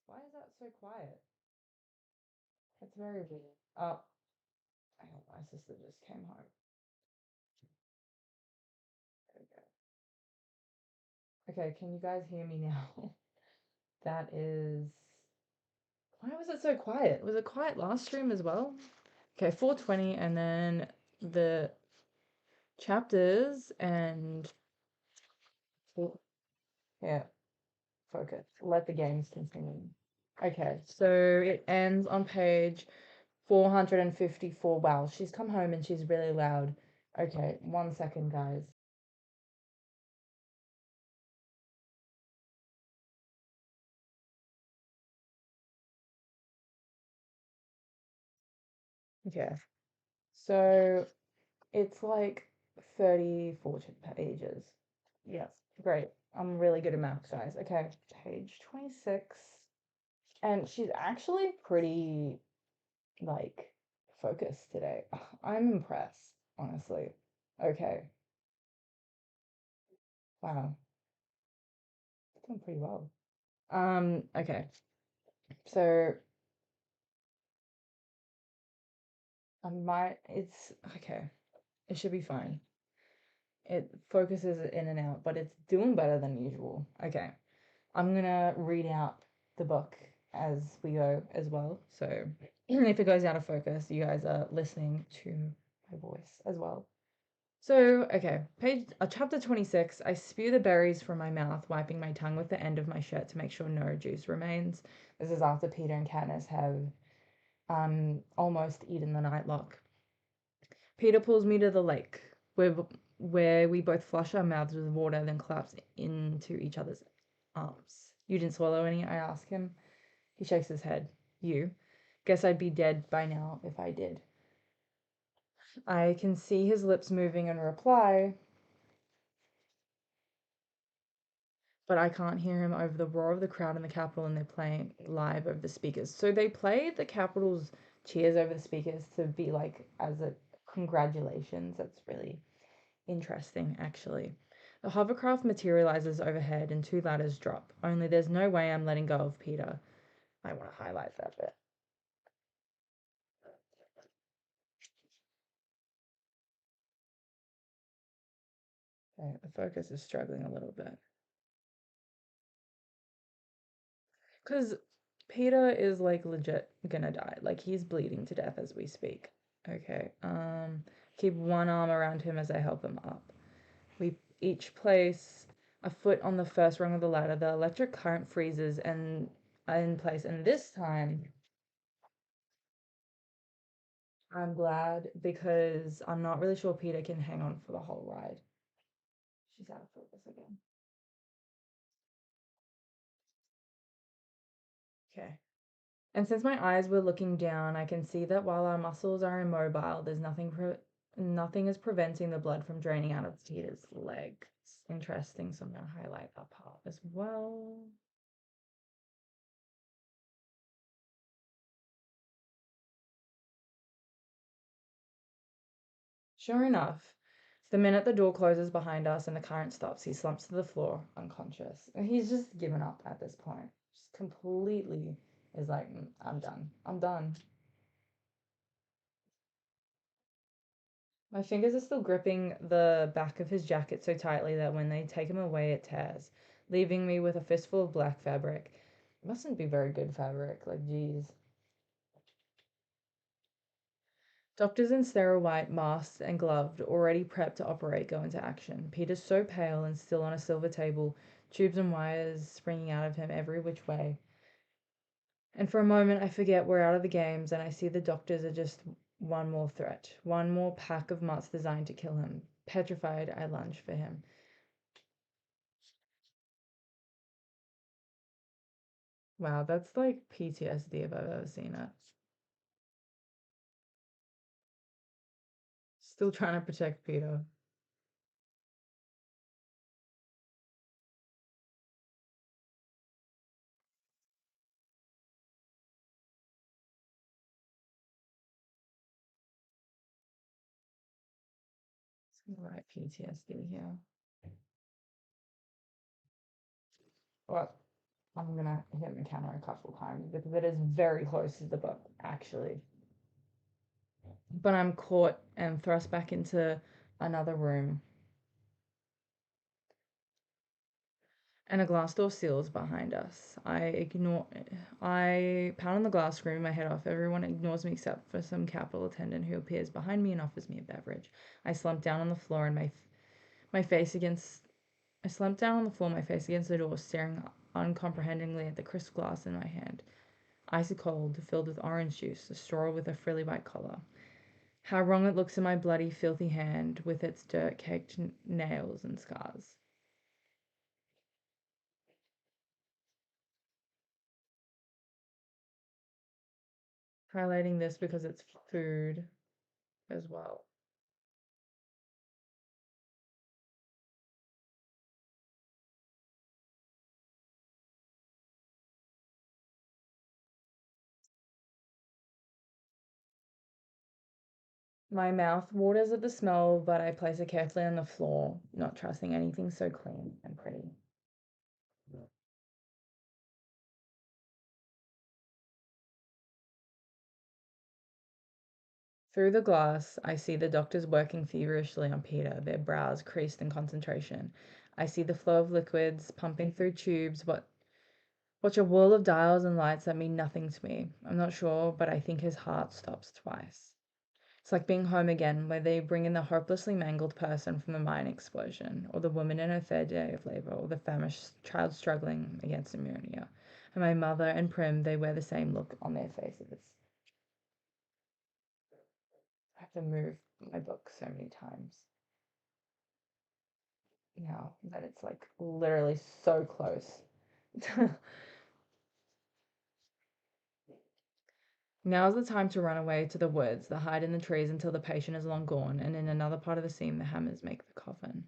Why is that so quiet? It's very weird. Oh, hang on, my sister just came home. There we go. Okay, can you guys hear me now? That is. Why was it so quiet? Was it quiet last stream as well? Okay, 4:20, and then the chapters and yeah, focus. Let the games continue. Okay, so it ends on page 454. Wow, she's come home and she's really loud. Okay, 1 second, guys. Okay, so it's like 34 pages. Yes, great. I'm really good at math, guys. Okay, page 26. And she's actually pretty, like, focused today. I'm impressed, honestly. Okay, wow, doing pretty well. Okay, so I might, it's okay. It should be fine. It focuses in and out, but it's doing better than usual. Okay, I'm gonna read out the book as we go as well. So if it goes out of focus, you guys are listening to my voice as well. So, okay, chapter 26. I spew the berries from my mouth, wiping my tongue with the end of my shirt to make sure no juice remains. This is after Peter and Katniss have almost eaten the nightlock. Peter pulls me to the lake, where we both flush our mouths with water, then collapse into each other's arms. You didn't swallow any? I ask him. He shakes his head. You? Guess I'd be dead by now if I did. I can see his lips moving in reply, but I can't hear him over the roar of the crowd in the Capitol, and they're playing live over the speakers. So they play the Capitol's cheers over the speakers to be like as a congratulations. That's really interesting, actually. The hovercraft materializes overhead and two ladders drop. Only there's no way I'm letting go of Peter. I want to highlight that bit. Okay, the focus is struggling a little bit. Because Peter is like legit gonna die. Like he's bleeding to death as we speak. Okay. Keep one arm around him as I help him up. We each place a foot on the first rung of the ladder. The electric current freezes and in place. And this time I'm glad because I'm not really sure Peter can hang on for the whole ride. She's out of focus again. Okay. And since my eyes were looking down, I can see that while our muscles are immobile, there's nothing is preventing the blood from draining out of Peter's legs. Interesting, so I'm gonna highlight that part as well. Sure enough, the minute the door closes behind us and the current stops, he slumps to the floor, unconscious. He's just given up at this point. Just completely is like, I'm done. I'm done. My fingers are still gripping the back of his jacket so tightly that when they take him away, it tears, leaving me with a fistful of black fabric. It mustn't be very good fabric, like, geez. Doctors in sterile white, masked and gloved, already prepped to operate, go into action. Peter's so pale and still on a silver table, tubes and wires springing out of him every which way. And for a moment, I forget we're out of the games, and I see the doctors are just one more threat, one more pack of mutts designed to kill him. Petrified, I lunge for him. Wow, that's like PTSD if I've ever seen it. Still trying to protect Peter. It's gonna write PTSD here. What? I'm gonna hit my camera a couple times because it is very close to the book, actually. But I'm caught and thrust back into another room, and a glass door seals behind us. I pound on the glass, screaming my head off. Everyone ignores me except for some Capitol attendant who appears behind me and offers me a beverage. I slump down on the floor and my face against I slumped down on the floor, my face against the door, staring uncomprehendingly at the crisp glass in my hand. Icy cold, filled with orange juice, a straw with a frilly white collar. How wrong it looks in my bloody, filthy hand, with its dirt-caked nails and scars. Highlighting this because it's food as well. My mouth waters at the smell, but I place it carefully on the floor, not trusting anything so clean and pretty. Through the glass, I see the doctors working feverishly on Peter, their brows creased in concentration. I see the flow of liquids pumping through tubes, watch a whirl of dials and lights that mean nothing to me. I'm not sure, but I think his heart stops twice. It's like being home again, where they bring in the hopelessly mangled person from the mine explosion, or the woman in her third day of labor, or the famished child struggling against pneumonia. And my mother and Prim, they wear the same look on their faces. I have to move my book so many times now that it's like literally so close. Now's the time to run away to the woods, to hide in the trees until the patient is long gone, and in another part of the scene, the hammers make the coffin.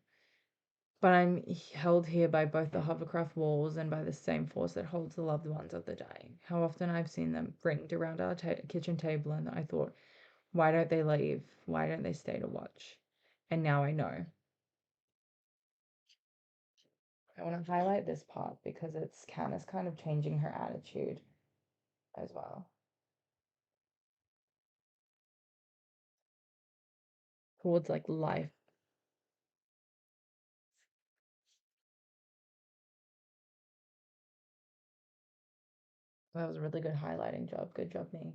But I'm held here by both the hovercraft walls and by the same force that holds the loved ones of the dying. How often I've seen them ringed around our kitchen table, and I thought, why don't they leave? Why don't they stay to watch? And now I know. I want to highlight this part because it's Candace kind of changing her attitude as well towards like life. That was a really good highlighting job. Good job, me.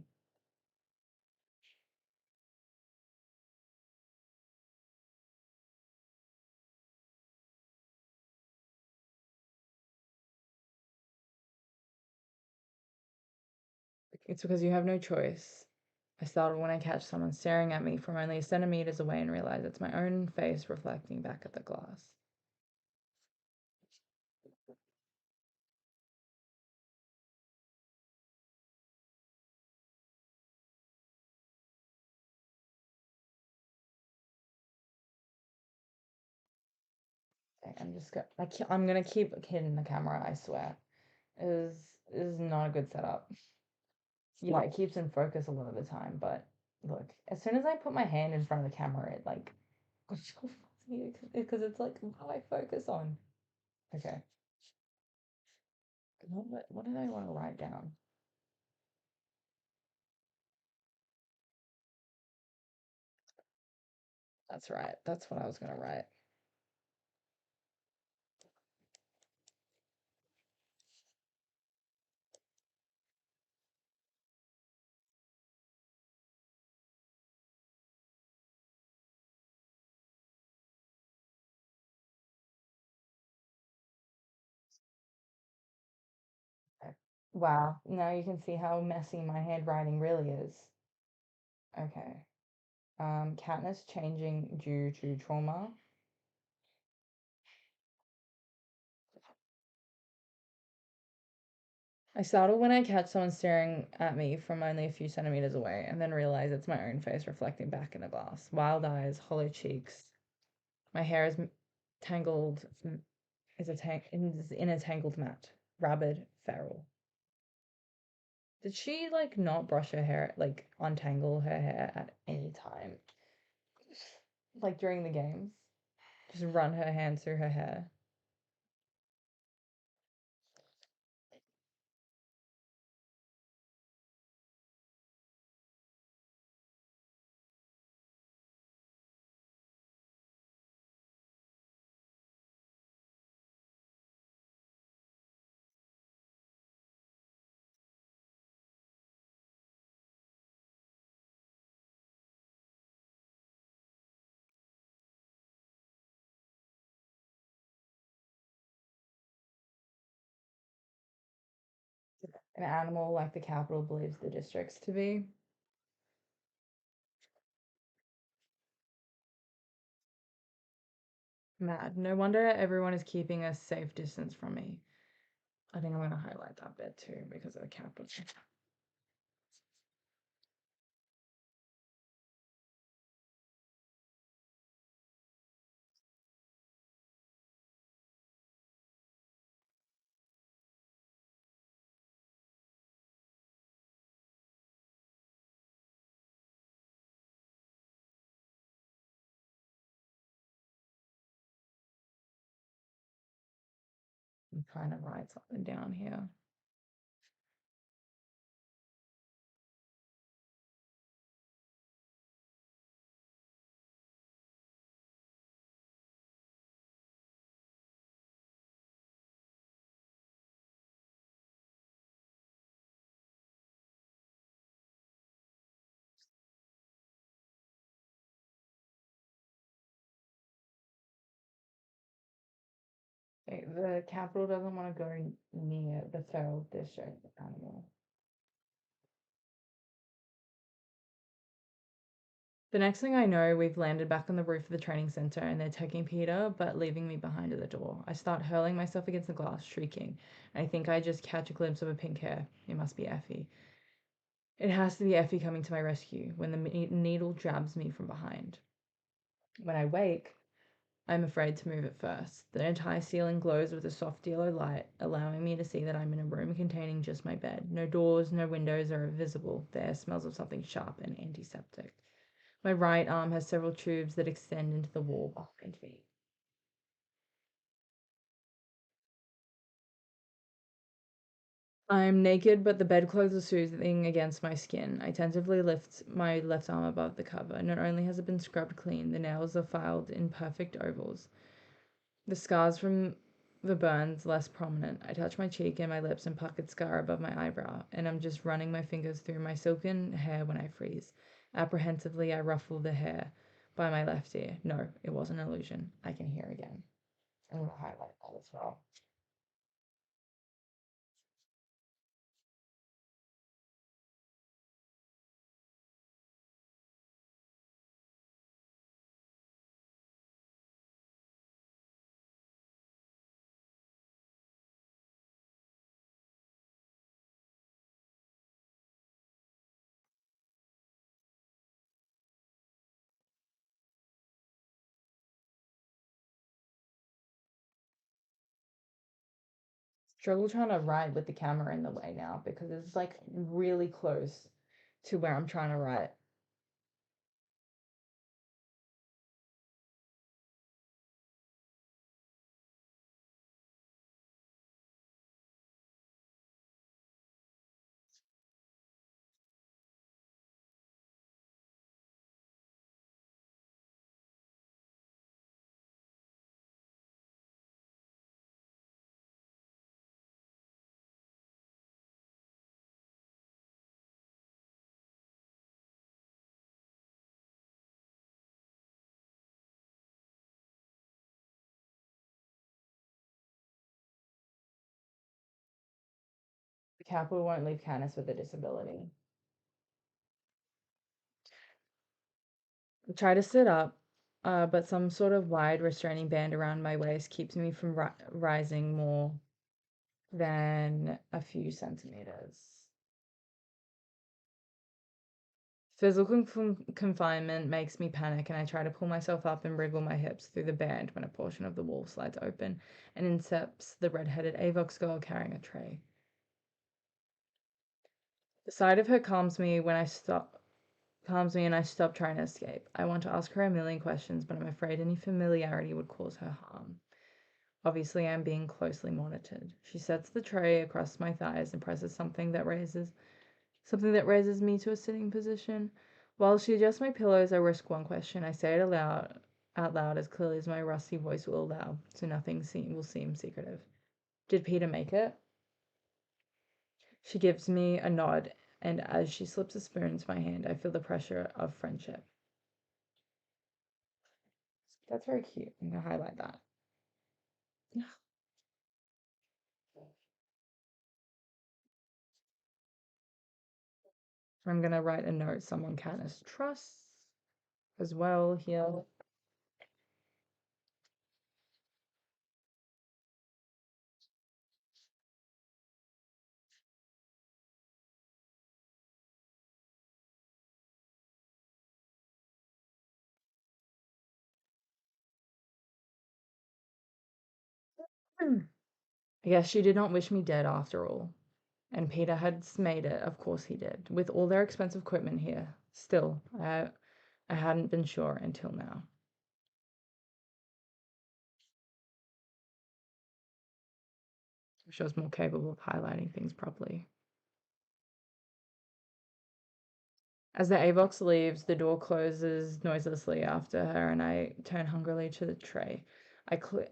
It's because you have no choice. I startle when I catch someone staring at me from only centimeters away and realize it's my own face reflecting back at the glass. Okay, I'm gonna keep hitting the camera, I swear. Is not a good setup. Yeah, it keeps in focus a lot of the time, but look, as soon as I put my hand in front of the camera, it like goes so fuzzy because it's like what I focus on. Okay. What did I want to write down? That's right. That's what I was gonna write. Okay. Wow. Now you can see how messy my handwriting really is. Okay. Katniss changing due to trauma. I startle when I catch someone staring at me from only a few centimeters away, and then realize it's my own face reflecting back in the glass. Wild eyes, hollow cheeks. My hair is tangled, is in a tangled mat. Rabid, feral. Did she like not brush her hair, like untangle her hair at any time? Like during the games? Just run her hands through her hair. an animal like the capital believes the districts to be. Mad. No wonder everyone is keeping a safe distance from me. I think I'm going to highlight that bit too because of the capital. I'm trying to write something down here. The capital doesn't want to go near the feral district animal. The next thing I know, we've landed back on the roof of the training center and they're taking Peter, but leaving me behind at the door. I start hurling myself against the glass, shrieking. I think I just catch a glimpse of a pink hair. It must be Effie. It has to be Effie coming to my rescue when the needle jabs me from behind. When I wake, I'm afraid to move at first. The entire ceiling glows with a soft yellow light, allowing me to see that I'm in a room containing just my bed. No doors, no windows are visible. The air smells of something sharp and antiseptic. My right arm has several tubes that extend into the wall behind me. I'm naked, but the bedclothes are soothing against my skin. I tentatively lift my left arm above the cover. Not only has it been scrubbed clean, the nails are filed in perfect ovals. The scars from the burns less prominent. I touch my cheek and my lips and puckered scar above my eyebrow, and I'm just running my fingers through my silken hair when I freeze. Apprehensively, I ruffle the hair by my left ear. No, it wasn't an illusion. I can hear again. I'm gonna highlight that as well. Struggle trying to ride with the camera in the way now because it's like really close to where I'm trying to write. The capital won't leave Candace with a disability. I try to sit up, but some sort of wide restraining band around my waist keeps me from rising more than a few centimeters. Physical confinement makes me panic, and I try to pull myself up and wriggle my hips through the band when a portion of the wall slides open and incepts the red-headed Avox girl carrying a tray. The sight of her calms me and I stop trying to escape. I want to ask her a million questions, but I'm afraid any familiarity would cause her harm. Obviously, I'm being closely monitored. She sets the tray across my thighs and presses something that raises me to a sitting position. While she adjusts my pillows, I risk one question. I say it out loud as clearly as my rusty voice will allow, so nothing will seem secretive. Did Peter make it? She gives me a nod, and as she slips a spoon into my hand, I feel the pressure of friendship. That's very cute. I'm gonna highlight that. I'm gonna write a note someone Katniss trusts as well here. Hmm. I guess she did not wish me dead after all. And Peter had made it, of course he did, with all their expensive equipment here. Still, I hadn't been sure until now. She was more capable of highlighting things properly. As the Avox leaves, the door closes noiselessly after her, and I turn hungrily to the tray.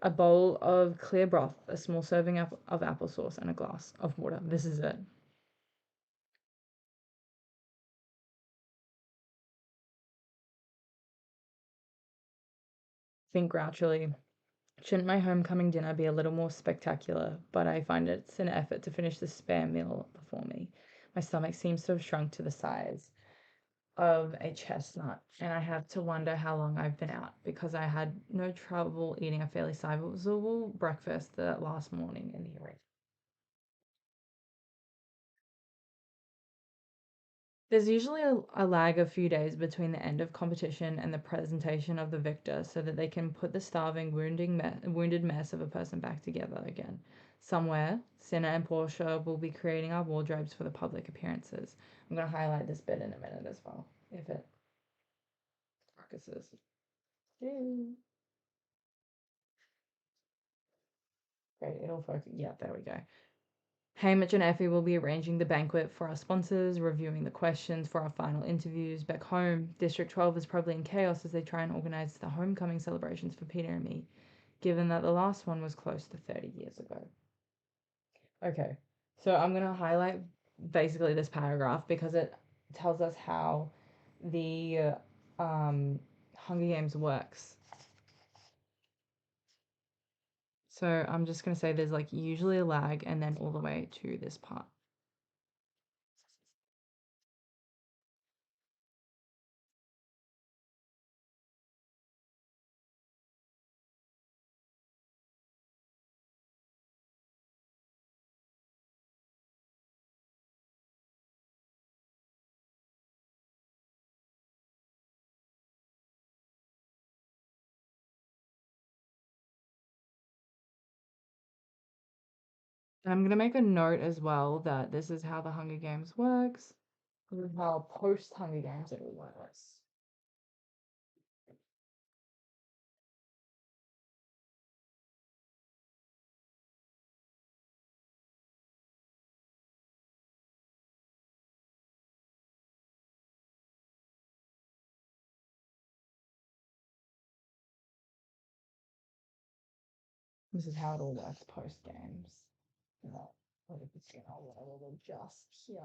A bowl of clear broth, a small serving of applesauce, and a glass of water. This is it. Think grouchily. Shouldn't my homecoming dinner be a little more spectacular? But I find it's an effort to finish the spare meal before me. My stomach seems to have shrunk to the size of a chestnut, and I have to wonder how long I've been out because I had no trouble eating a fairly sizable breakfast the last morning in the arena. There's usually a lag of few days between the end of competition and the presentation of the victor so that they can put the starving, wounded mess of a person back together again. Somewhere, Cinna and Portia will be creating our wardrobes for the public appearances. I'm going to highlight this bit in a minute as well, if it focuses. Great, it'll focus. Yeah, there we go. Hamish and Effie will be arranging the banquet for our sponsors, reviewing the questions for our final interviews. Back home, District 12 is probably in chaos as they try and organize the homecoming celebrations for Peter and me, given that the last one was close to 30 years ago. Okay, so I'm going to highlight basically this paragraph because it tells us how the Hunger Games works. So I'm just going to say there's like usually a lag and then all the way to this part. And I'm going to make a note as well that this is how the Hunger Games works. This is how post Hunger Games it works. This is how it all works post games. What if it's gonna will adjust here?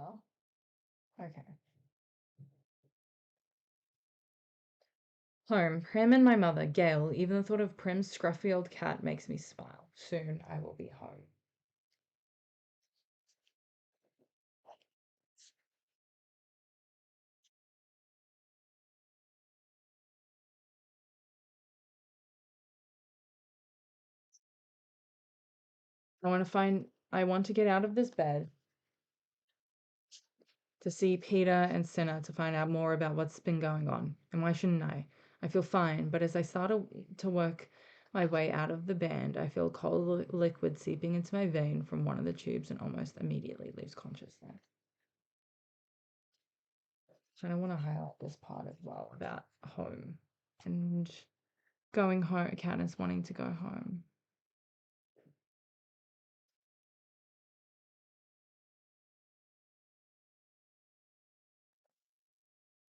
Okay. Home. Prim and my mother, Gail. Even the thought of Prim's scruffy old cat makes me smile. Soon I will be home. I want to get out of this bed to see Peter and Cinna to find out more about what's been going on. And why shouldn't I? I feel fine, but as I start to work my way out of the band, I feel cold liquid seeping into my vein from one of the tubes and almost immediately lose consciousness. So I want to highlight this part as well about home and going home, Katniss wanting to go home.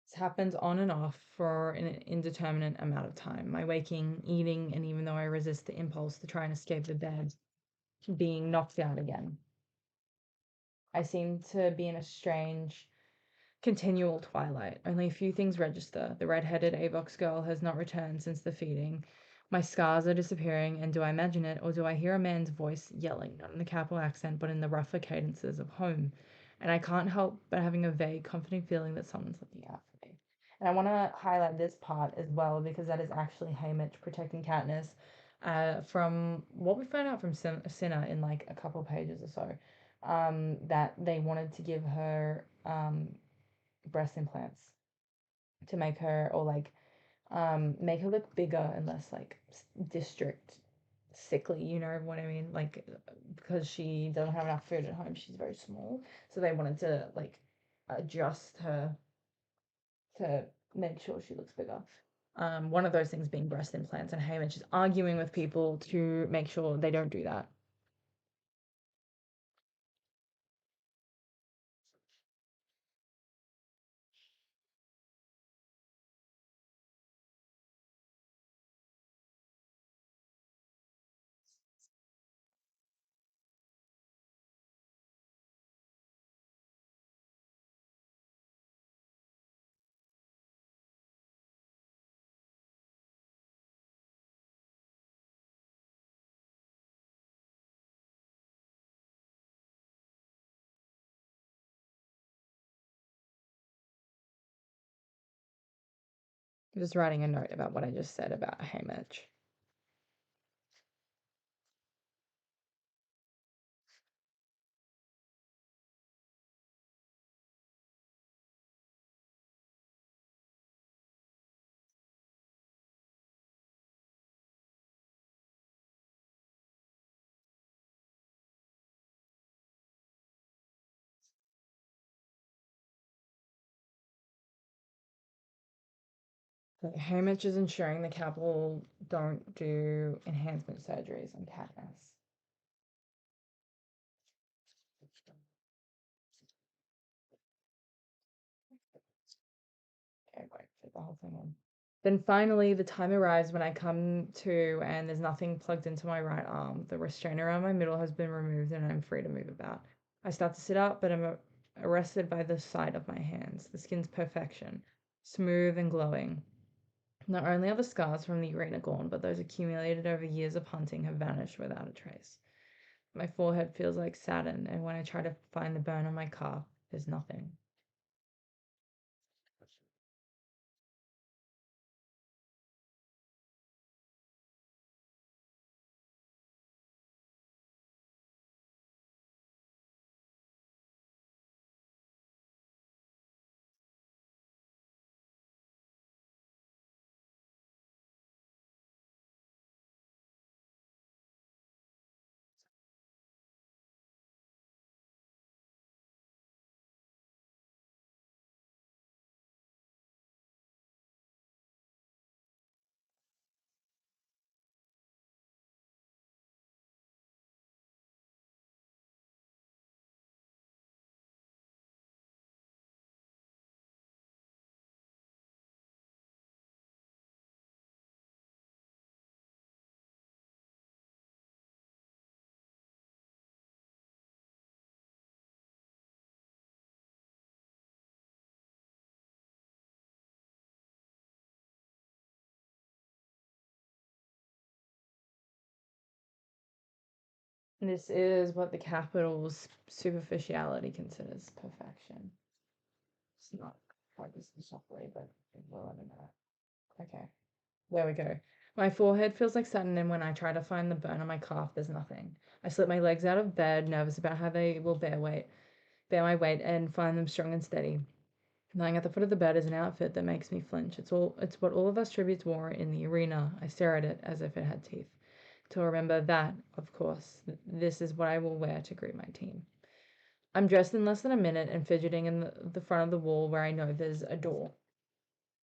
This happens on and off for an indeterminate amount of time. My waking, eating, and even though I resist the impulse to try and escape the bed, being knocked out again. I seem to be in a strange, continual twilight. Only a few things register. The red-headed Avox girl has not returned since the feeding. My scars are disappearing, and do I imagine it, or do I hear a man's voice yelling, not in the capital accent, but in the rougher cadences of home? and I can't help but having a vague, comforting feeling that someone's looking out for me. And I want to highlight this part as well because that is actually Haymitch protecting Katniss from what we found out from Cinna in like a couple of pages or so, that they wanted to give her breast implants to make her, or like make her look bigger and less like district sickly, you know what I mean? Like because she doesn't have enough food at home, she's very small. So they wanted to like adjust her to make sure she looks bigger. One of those things being breast implants, and Hamish is arguing with people to make sure they don't do that. I'm just writing a note about what I just said about Hamish. So Hamish is ensuring the Capitol don't do enhancement surgeries on Katniss. Okay, wait, fit the whole thing in. Then finally, the time arrives when I come to and there's nothing plugged into my right arm. The restraint around my middle has been removed and I'm free to move about. I start to sit up, but I'm arrested by the sight of my hands. The skin's perfection, smooth and glowing. Not only are the scars from the arena gone, but those accumulated over years of hunting have vanished without a trace. My forehead feels like satin, and when I try to find the burn on my calf, there's nothing. This is what the capital's superficiality considers perfection. It's not quite this softly, but well, I don't know. Okay, there we go. My forehead feels like satin, and when I try to find the burn on my calf, there's nothing. I slip my legs out of bed, nervous about how they will bear my weight, and find them strong and steady. Lying at the foot of the bed is an outfit that makes me flinch. It's what all of us tributes wore in the arena. I stare at it as if it had teeth. To remember that, of course, this is what I will wear to greet my team. I'm dressed in less than a minute and fidgeting in the front of the wall where I know there's a door,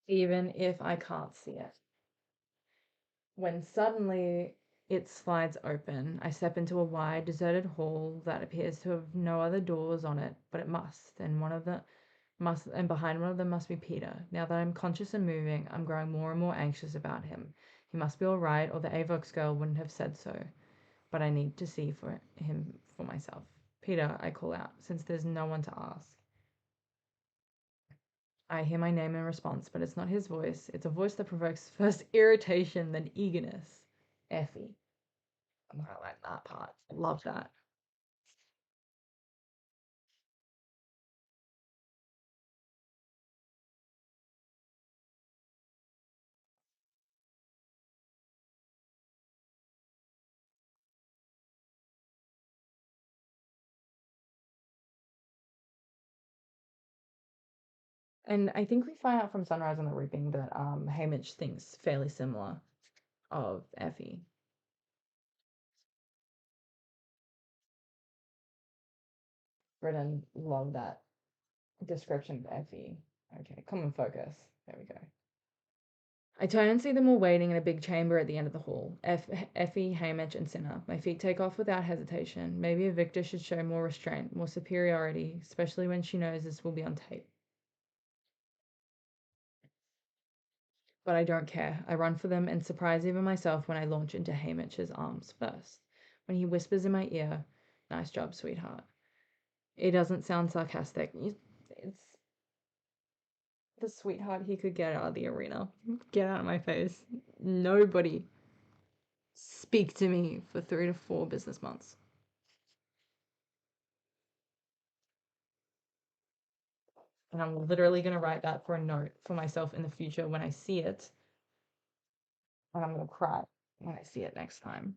even if I can't see it. When suddenly it slides open, I step into a wide, deserted hall that appears to have no other doors on it, but it must, and behind one of them must be Peter. Now that I'm conscious and moving, I'm growing more and more anxious about him. He must be all right, or the Avox girl wouldn't have said so. But I need to see for him for myself. Peter, I call out, since there's no one to ask. I hear my name in response, but it's not his voice. It's a voice that provokes first irritation, then eagerness. Effie. I'm gonna like that part. Love that. And I think we find out from Sunrise on the Reaping that Hamish thinks fairly similar of Effie. Britain, love that description of Effie. Okay, common focus. There we go. I turn and see them all waiting in a big chamber at the end of the hall. Effie, Hamish, and Cinna. My feet take off without hesitation. Maybe a victor should show more restraint, more superiority, especially when she knows this will be on tape. But I don't care. I run for them and surprise even myself when I launch into Hamish's arms first. When he whispers in my ear, "Nice job, sweetheart." It doesn't sound sarcastic. It's the sweetheart he could get out of the arena. Get out of my face. Nobody speak to me for 3 to 4 business months. And I'm literally going to write that for a note for myself in the future when I see it. And I'm going to cry when I see it next time.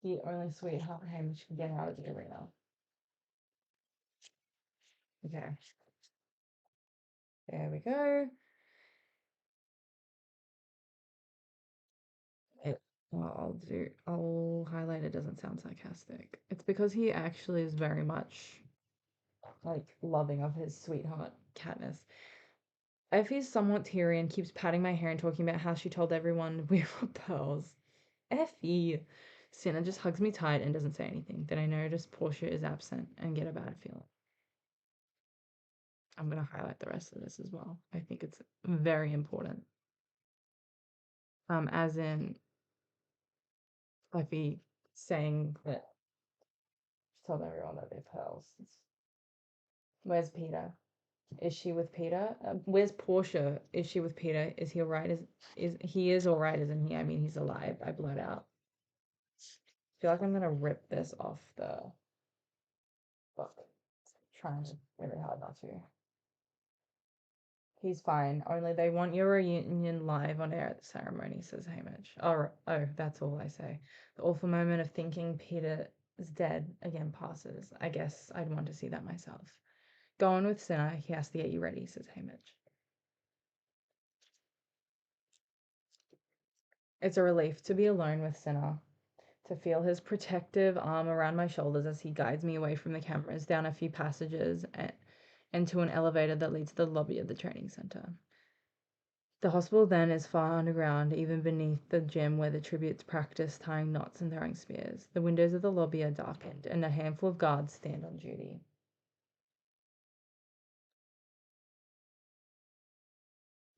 The only sweetheart Hamish can get out of the arena. Okay. There we go. It, I'll highlight it doesn't sound sarcastic. It's because he actually is very much like loving of his sweetheart, Katniss. Effie's somewhat teary and keeps patting my hair and talking about how she told everyone we were pearls. Effie! Cinna just hugs me tight and doesn't say anything. Then I notice Portia is absent and get a bad feeling. I'm going to highlight the rest of this as well. I think it's very important. As in Effie saying that she told everyone that they're pearls. Where's Peter? Is she with Peter? Where's Portia? Is she with Peter? Is he alright? Is he is alright, isn't he? I mean, he's alive. I blurt out. I feel like I'm gonna rip this off the book. Trying really hard not to. He's fine. Only they want your reunion live on air at the ceremony, says Hamish. Oh, that's all I say. The awful moment of thinking Peter is dead again passes. I guess I'd want to see that myself. Go on with Cinna. He has to get you ready, says Hamish. It's a relief to be alone with Cinna, to feel his protective arm around my shoulders as he guides me away from the cameras down a few passages and to an elevator that leads to the lobby of the training center. The hospital then is far underground, even beneath the gym where the tributes practice tying knots and throwing spears. The windows of the lobby are darkened, and a handful of guards stand on duty.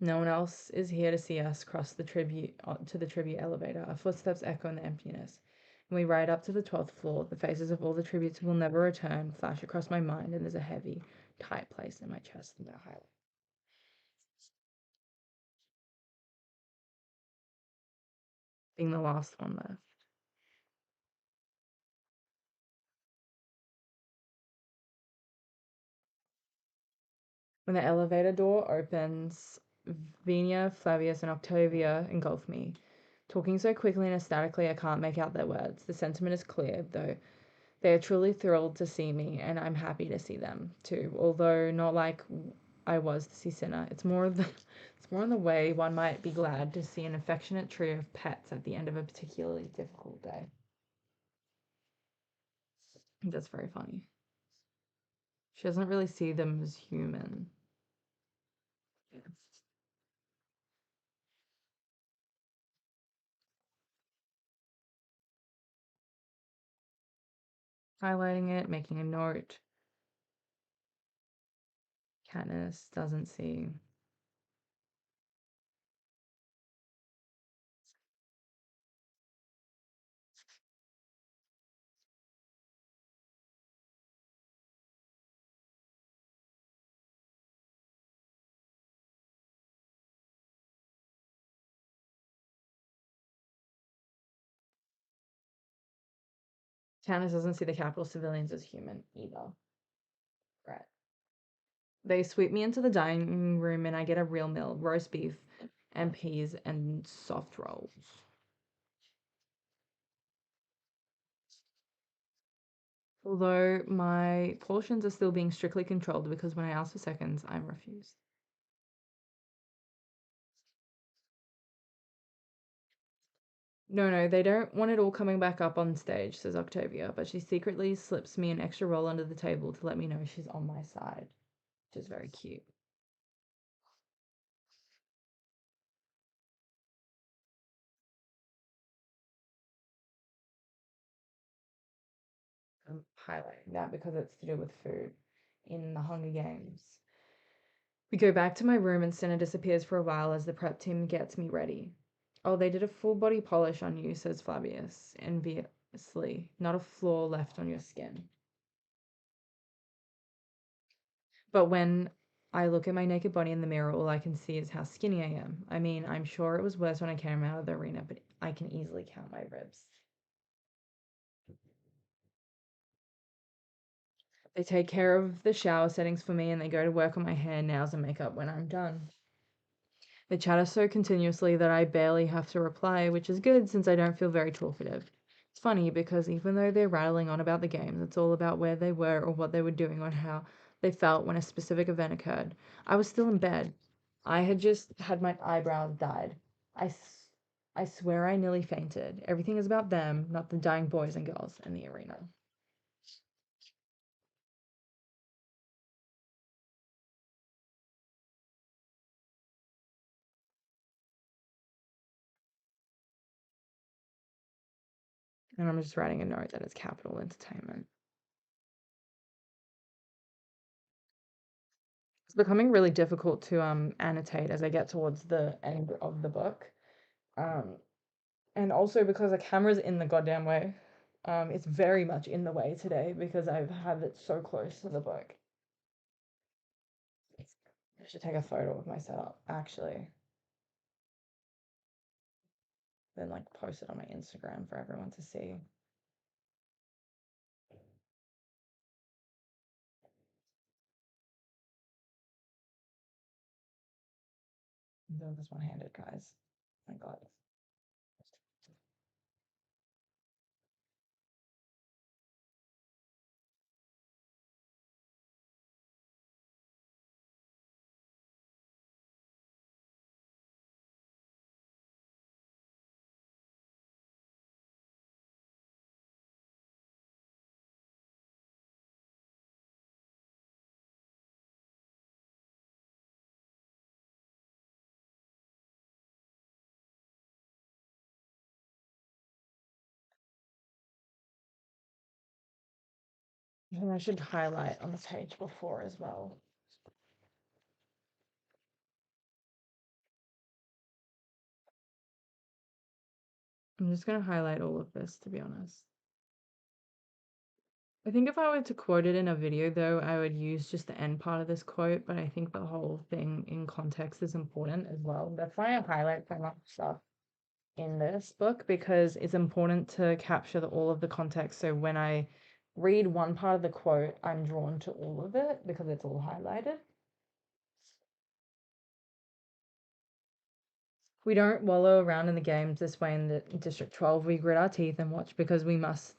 No one else is here to see us cross the tribute to the tribute elevator. Our footsteps echo in the emptiness. And we ride up to the 12th floor. The faces of all the tributes who will never return flash across my mind, and there's a heavy, tight place in my chest and that highlight. Being the last one left. When the elevator door opens, Venia, Flavius, and Octavia engulf me. Talking so quickly and ecstatically, I can't make out their words. The sentiment is clear, though. They are truly thrilled to see me, and I'm happy to see them too. Although not like I was to see Cinna. It's more in the way one might be glad to see an affectionate trio of pets at the end of a particularly difficult day. That's very funny. She doesn't really see them as human. Yeah. Highlighting it, making a note. Katniss doesn't see. Candace doesn't see the Capitol civilians as human either. Right. They sweep me into the dining room and I get a real meal, roast beef and peas and soft rolls. Although my portions are still being strictly controlled because when I ask for seconds, I'm refused. No, they don't want it all coming back up on stage, says Octavia, but she secretly slips me an extra roll under the table to let me know she's on my side, which is very cute. I'm highlighting that because it's to do with food in the Hunger Games. We go back to my room and Senna disappears for a while as the prep team gets me ready. Oh, they did a full body polish on you, says Flavius, enviously. Not a flaw left on your skin. But when I look at my naked body in the mirror, all I can see is how skinny I am. I mean, I'm sure it was worse when I came out of the arena, but I can easily count my ribs. They take care of the shower settings for me and they go to work on my hair, nails, and makeup when I'm done. They chatter so continuously that I barely have to reply, which is good since I don't feel very talkative. It's funny because even though they're rattling on about the games, it's all about where they were or what they were doing or how they felt when a specific event occurred. I was still in bed. I had just had my eyebrows dyed. I swear I nearly fainted. Everything is about them, not the dying boys and girls in the arena. And I'm just writing a note that it's capital entertainment. It's becoming really difficult to annotate as I get towards the end of the book. Um, and also because the camera's in the goddamn way. It's very much in the way today because I've had it so close to the book. I should take a photo of myself, actually, then like post it on my Instagram for everyone to see. I'm doing this one-handed, guys. Oh my God. And I should highlight on the page before as well. I'm just going to highlight all of this, to be honest. I think if I were to quote it in a video, though, I would use just the end part of this quote, but I think the whole thing in context is important as well. That's why I highlight so much stuff in this book because it's important to capture all of the context. So when I read one part of the quote, I'm drawn to all of it because it's all highlighted. We don't wallow around in the games this way in the District 12. We grit our teeth and watch because we must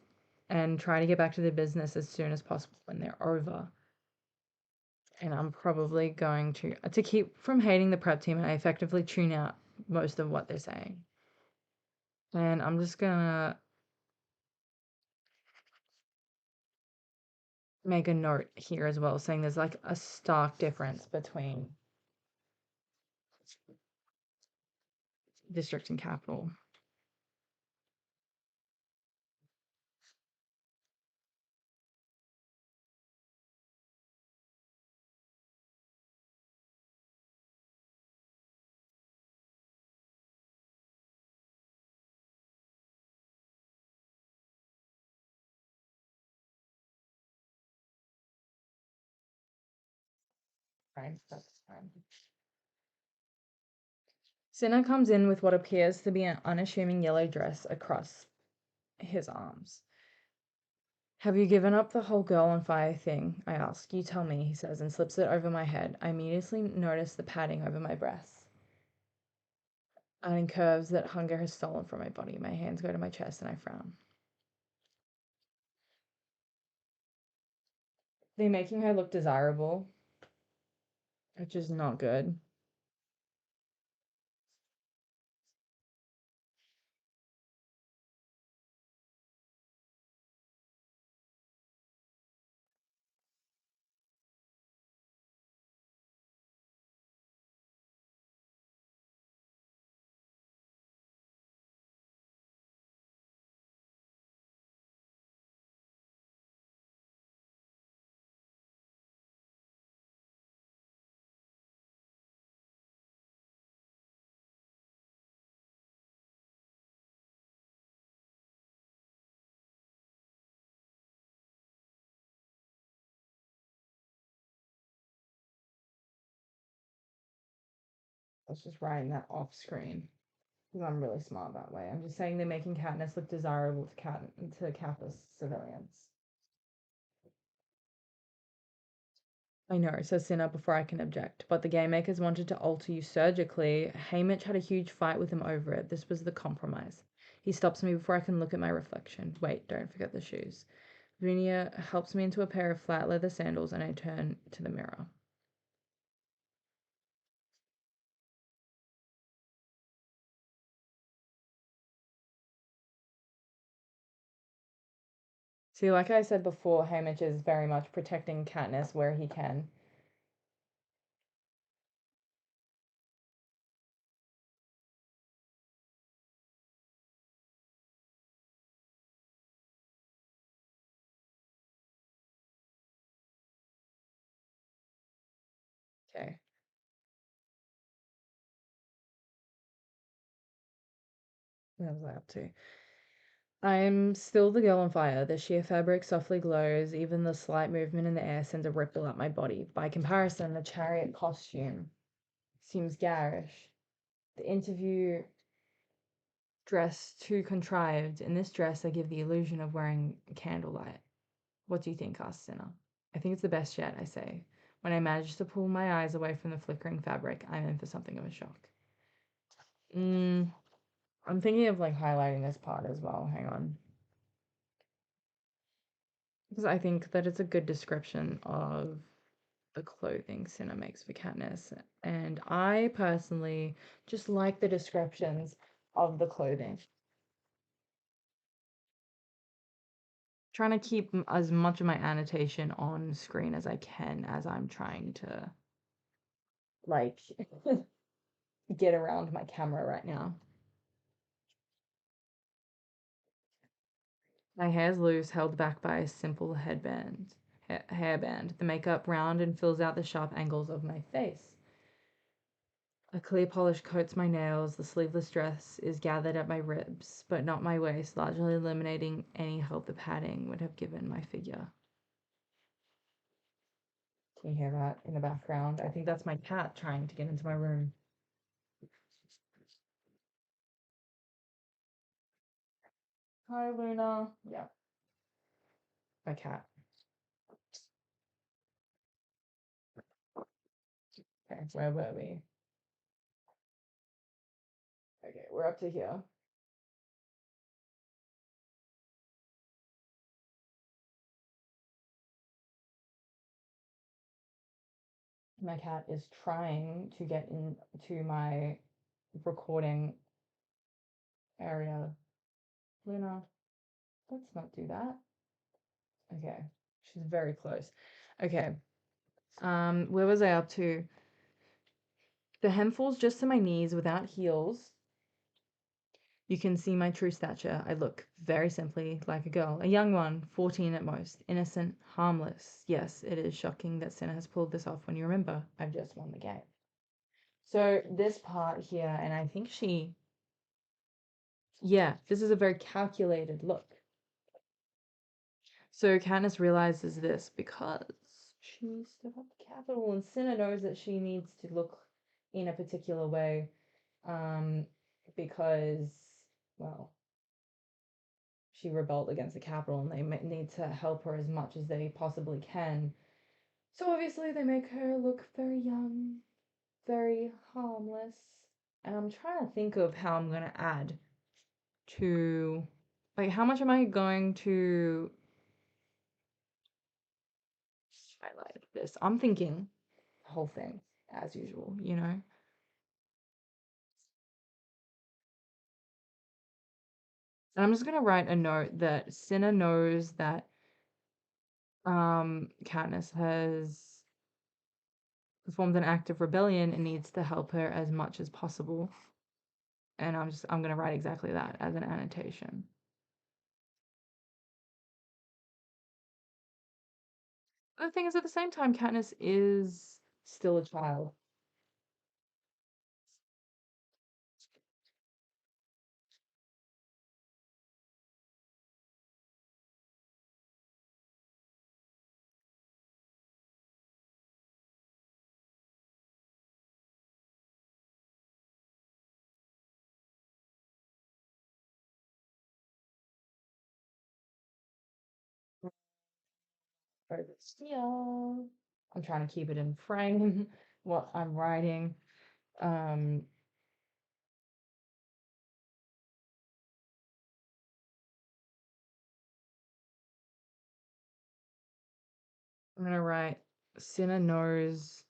and try to get back to the business as soon as possible when they're over. And I'm probably going to keep from hating the prep team, and I effectively tune out most of what they're saying. And I'm just gonna make a note here as well, saying there's like a stark difference between district and capital. Right, that's fine. Cinna comes in with what appears to be an unassuming yellow dress across his arms. Have you given up the whole girl on fire thing? I ask. You tell me, he says, and slips it over my head. I immediately notice the padding over my breasts and in curves that hunger has stolen from my body. My hands go to my chest and I frown. They're making her look desirable, which is not good. I was just writing that off screen because I'm really smart that way. I'm just saying they're making Katniss look desirable to Kappa's civilians. I know, says Cinna before I can object, but the game makers wanted to alter you surgically. Haymitch had a huge fight with him over it. This was the compromise. He stops me before I can look at my reflection. Wait, don't forget the shoes. Vinia helps me into a pair of flat leather sandals and I turn to the mirror. See, like I said before, Haymitch is very much protecting Katniss where he can. Okay. What was I up to? I'm still the girl on fire. The sheer fabric softly glows. Even the slight movement in the air sends a ripple up my body. By comparison, the chariot costume seems garish. The interview dress too contrived. In this dress, I give the illusion of wearing candlelight. What do you think, asks Cinna. I think it's the best yet, I say. When I manage to pull my eyes away from the flickering fabric, I'm in for something of a shock. I'm thinking of like highlighting this part as well. Hang on. Because I think that it's a good description of the clothing Cinna makes for Katniss. And I personally just like the descriptions of the clothing. Trying to keep as much of my annotation on screen as I can as I'm trying to like get around my camera right now. My hair's loose, held back by a simple hairband. The makeup round and fills out the sharp angles of my face. A clear polish coats my nails. The sleeveless dress is gathered at my ribs, but not my waist, largely eliminating any help the padding would have given my figure. Can you hear that in the background? I think that's my cat trying to get into my room. Hi, Luna. Yeah, my cat. Okay, where were we? Okay, we're up to here. My cat is trying to get into my recording area. Luna, let's not do that. Okay, she's very close. Okay, where was I up to? The hem falls just to my knees without heels. You can see my true stature. I look very simply like a girl, a young one, 14 at most, innocent, harmless. Yes, it is shocking that Cinna has pulled this off when you remember I've just won the game. So this part here, and I think yeah, this is a very calculated look. So Katniss realizes this because she stood up the Capitol, and Cinna knows that she needs to look in a particular way, because, well, she rebelled against the capital and they need to help her as much as they possibly can. So obviously they make her look very young, very harmless. And I'm trying to think of how I'm going to add to, like, how much am I going to highlight this? I'm thinking the whole thing as usual, you know? And I'm just going to write a note that Cinna knows that Katniss has performed an act of rebellion and needs to help her as much as possible. And I'm gonna write exactly that as an annotation. The thing is, at the same time, Katniss is still a child. Over here. I'm trying to keep it in frame what I'm writing. Um, I'm gonna write Cinna knows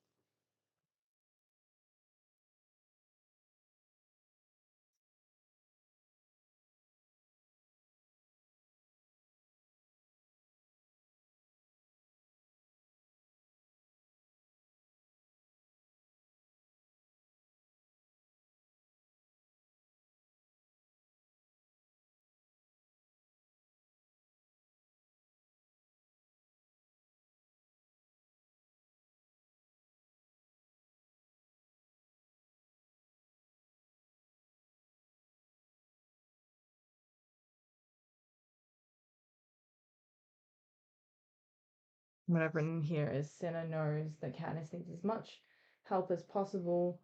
what I've written here is Cinna knows that Katniss needs as much help as possible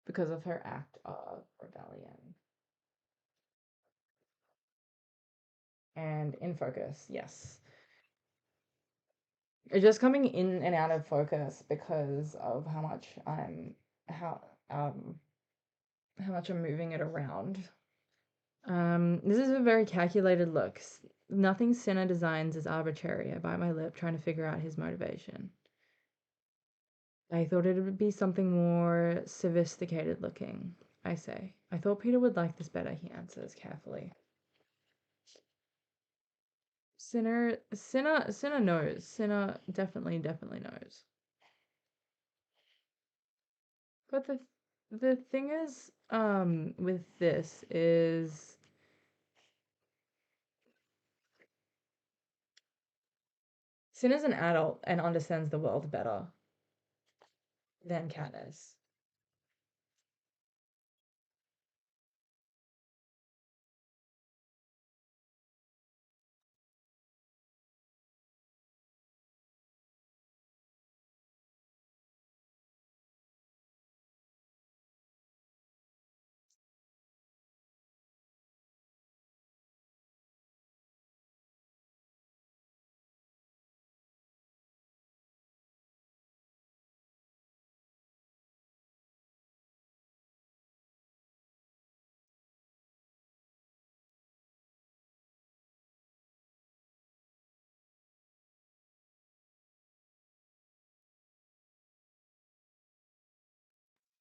because of her act of rebellion. And in focus, yes. It's just coming in and out of focus because of how um how much I'm moving it around. This is a very calculated look. Nothing Cinna designs is arbitrary. I bite my lip, trying to figure out his motivation. I thought it would be something more sophisticated looking, I say. I thought Peter would like this better, he answers carefully. Cinna knows. Cinna definitely knows. But the thing is, with this is Cinna's an adult and understands the world better than Katniss.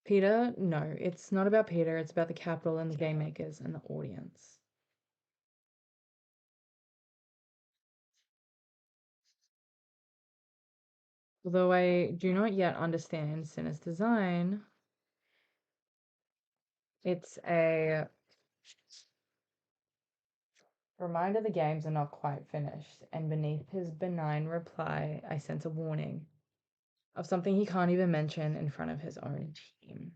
Peter, no, it's not about Peter, it's about the capital and the game makers and the audience. Although I do not yet understand Cinna's design, it's a reminder the games are not quite finished, and beneath his benign reply, I sense a warning of something he can't even mention in front of his own team.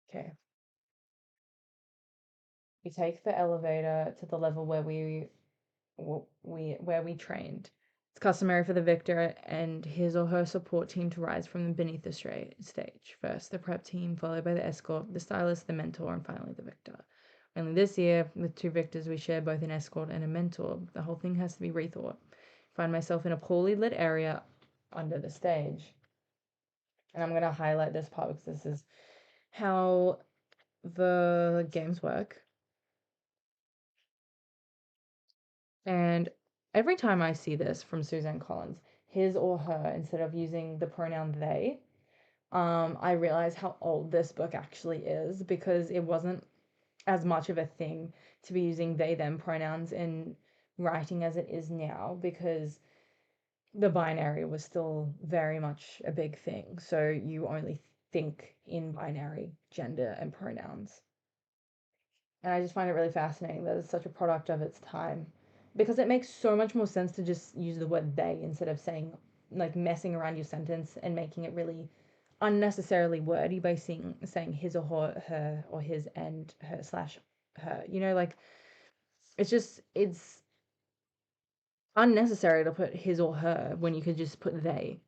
Okay. We take the elevator to the level where we trained. It's customary for the victor and his or her support team to rise from beneath the stage. First, the prep team, followed by the escort, the stylist, the mentor, and finally the victor. Only this year, with two victors, we share both an escort and a mentor. The whole thing has to be rethought. Find myself in a poorly lit area under the stage. And I'm going to highlight this part because this is how the games work. And every time I see this from Suzanne Collins, his or her, instead of using the pronoun they, I realize how old this book actually is because it wasn't as much of a thing to be using they them pronouns in writing as it is now because the binary was still very much a big thing. So you only think in binary gender and pronouns. And I just find it really fascinating that it's such a product of its time because it makes so much more sense to just use the word they instead of saying, like, messing around your sentence and making it really unnecessarily wordy by saying his or her or his and her slash her. You know, like, it's unnecessary to put his or her when you could just put they.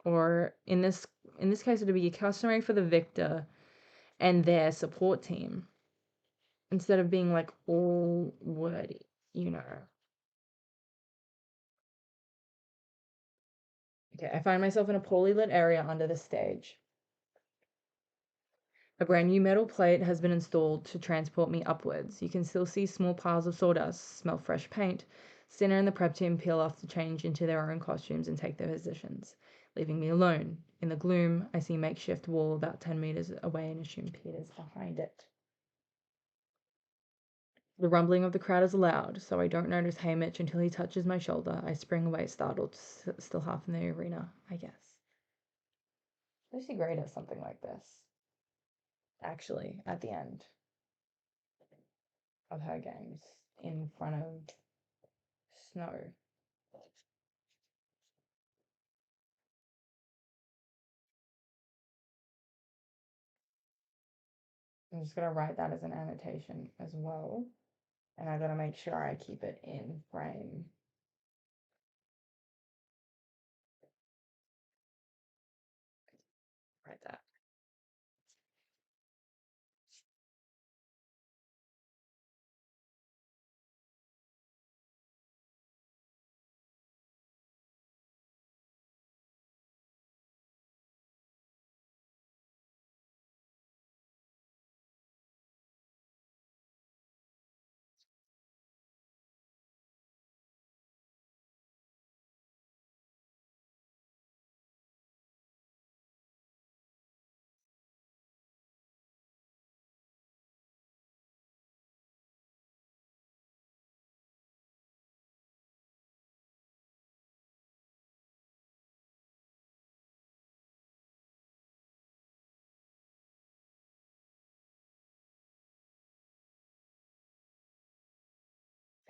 Or in this case, it would be customary for the victor and their support team instead of being like all wordy, you know. Okay, I find myself in a poorly lit area under the stage. A brand new metal plate has been installed to transport me upwards. You can still see small piles of sawdust, smell fresh paint. Stinner and the prep team peel off to change into their own costumes and take their positions, leaving me alone. In the gloom, I see a makeshift wall about 10 meters away and assume Peter's behind it. The rumbling of the crowd is loud, so I don't notice Hamish until he touches my shoulder. I spring away, startled, still half in the arena, I guess. Lucy Gray does something like this, actually, at the end of her games in front of snow. I'm just going to write that as an annotation as well. And I got to make sure I keep it in frame. Write that.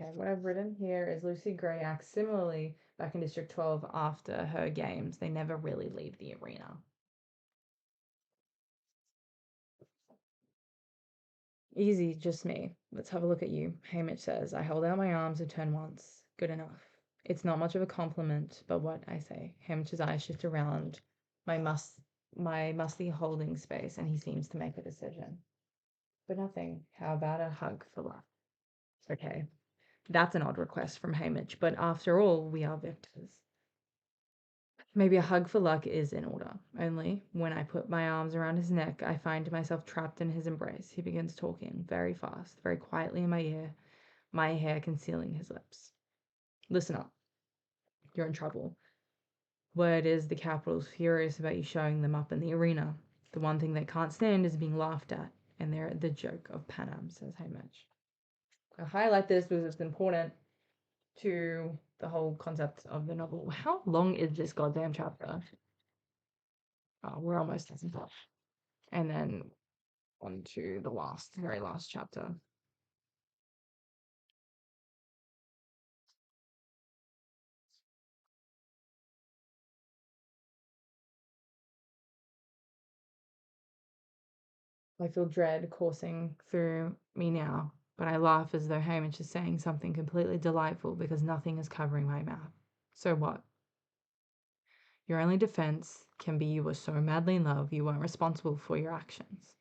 Okay, what I've written here is Lucy Gray acts similarly back in District 12 after her games. They never really leave the arena. Easy, just me. Let's have a look at you. Hamish says. I hold out my arms and turn once. Good enough. It's not much of a compliment, but what I say. Hamish's eyes shift around my musty holding space, and he seems to make a decision. But nothing. How about a hug for luck? Okay. That's an odd request from Hamish, but after all, we are victors. Maybe a hug for luck is in order. Only, when I put my arms around his neck, I find myself trapped in his embrace. He begins talking, very fast, very quietly in my ear, my hair concealing his lips. Listen up. You're in trouble. Word is the Capital's furious about you showing them up in the arena. The one thing they can't stand is being laughed at, and they're the joke of Panam, says Hamish. I highlight this because it's important to the whole concept of the novel. How long is this goddamn chapter? Oh, we're almost done. And then on to the very last chapter. I feel dread coursing through me now, But I laugh as though Hamish is saying something completely delightful because nothing is covering my mouth. So what? Your only defense can be you were so madly in love you weren't responsible for your actions.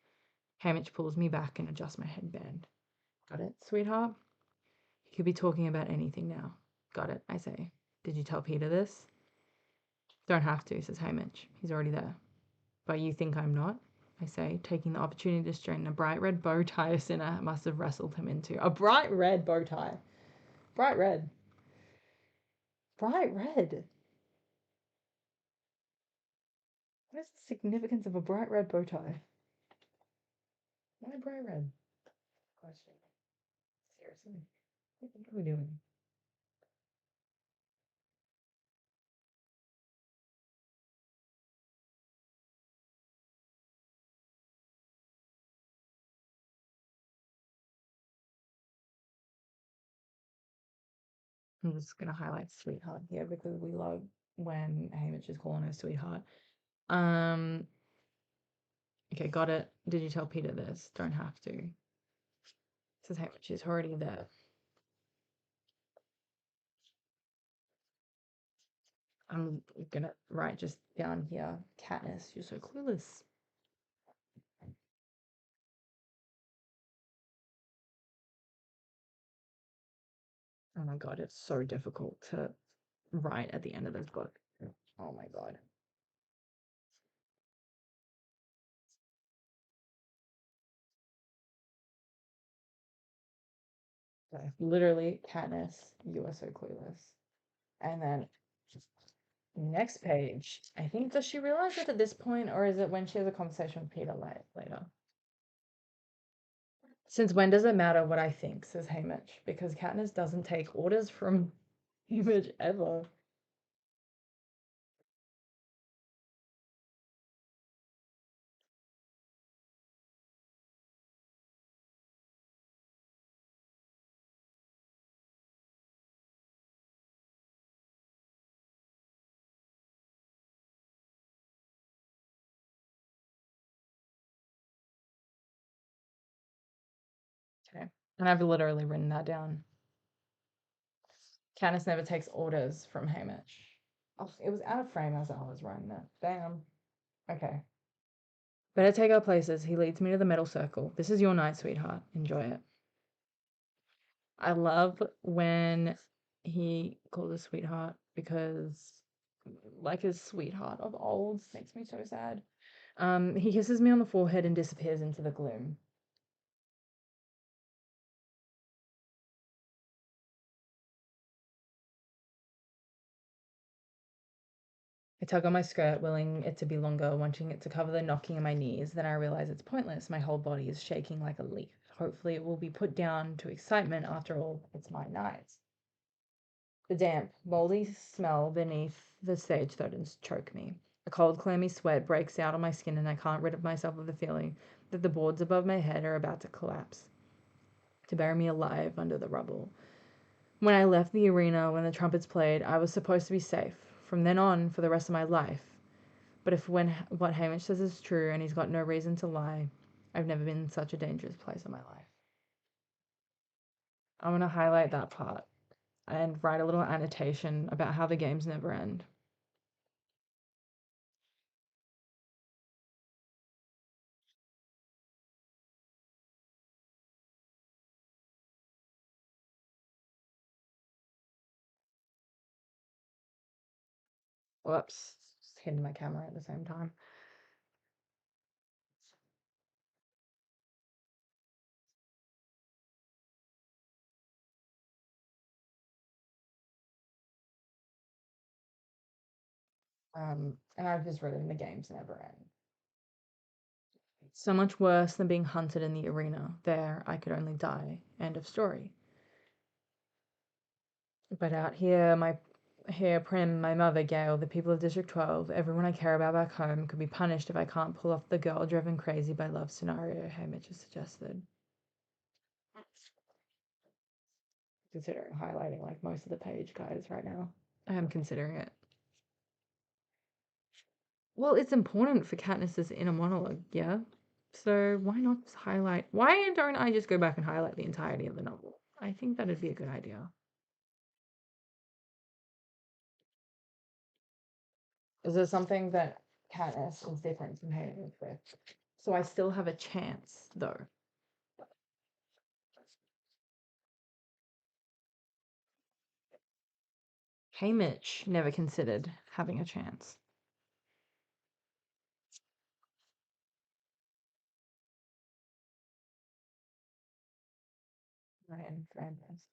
Hamish pulls me back and adjusts my headband. Got it, sweetheart? You could be talking about anything now. Got it, I say. Did you tell Peter this? Don't have to, says Hamish. He's already there. But you think I'm not? I say, taking the opportunity to straighten a bright red bow tie a sinner must have wrestled him into. A bright red bow tie. Bright red. Bright red. What is the significance of a bright red bow tie? Why bright red? Question. Seriously. What are we doing? I'm just gonna highlight sweetheart here because we love when Hamish is calling her sweetheart. Okay, got it. Did you tell Peter this? Don't have to. Says Hamish is already there. I'm gonna write just down here. Katniss, you're so clueless. Oh my god, it's so difficult to write at the end of this book. Oh my god. So, literally, Katniss, you are so clueless. And then next page, I think, does she realize it at this point, or is it when she has a conversation with Peter later? Since when does it matter what I think, says Hamish, because Katniss doesn't take orders from Hamish ever. Okay. And I've literally written that down. Katniss never takes orders from Hamish. Oh, it was out of frame as I was writing that. Damn. Okay. Better take our places. He leads me to the metal circle. This is your night, sweetheart. Enjoy it. I love when he calls her sweetheart because, like his sweetheart of old, makes me so sad. He kisses me on the forehead and disappears into the gloom. I tug on my skirt, willing it to be longer, wanting it to cover the knocking in my knees. Then I realize it's pointless. My whole body is shaking like a leaf. Hopefully, it will be put down to excitement. After all, it's my night. The damp, moldy smell beneath the stage curtains choke me. A cold, clammy sweat breaks out on my skin, and I can't rid of myself of the feeling that the boards above my head are about to collapse, to bury me alive under the rubble. When I left the arena, when the trumpets played, I was supposed to be safe. From then on, for the rest of my life. But if when what Hamish says is true, and he's got no reason to lie, I've never been in such a dangerous place in my life. I'm going to highlight that part and write a little annotation about how the games never end. Whoops, just hitting my camera at the same time. And I've just written the games never end. So much worse than being hunted in the arena. There, I could only die. End of story. But out here, Prim, my mother, Gail, the people of District 12, everyone I care about back home could be punished if I can't pull off the girl driven crazy by love scenario Hamish has suggested. Considering highlighting like most of the page, guys, right now. I am considering it. Well, it's important for Katniss's inner monologue, yeah? So why not just highlight? Why don't I just go back and highlight the entirety of the novel? I think that'd be a good idea. Is there something that Katniss is different from Haymitch with? So I still have a chance, though. Haymitch never considered having a chance. Right, and fairness.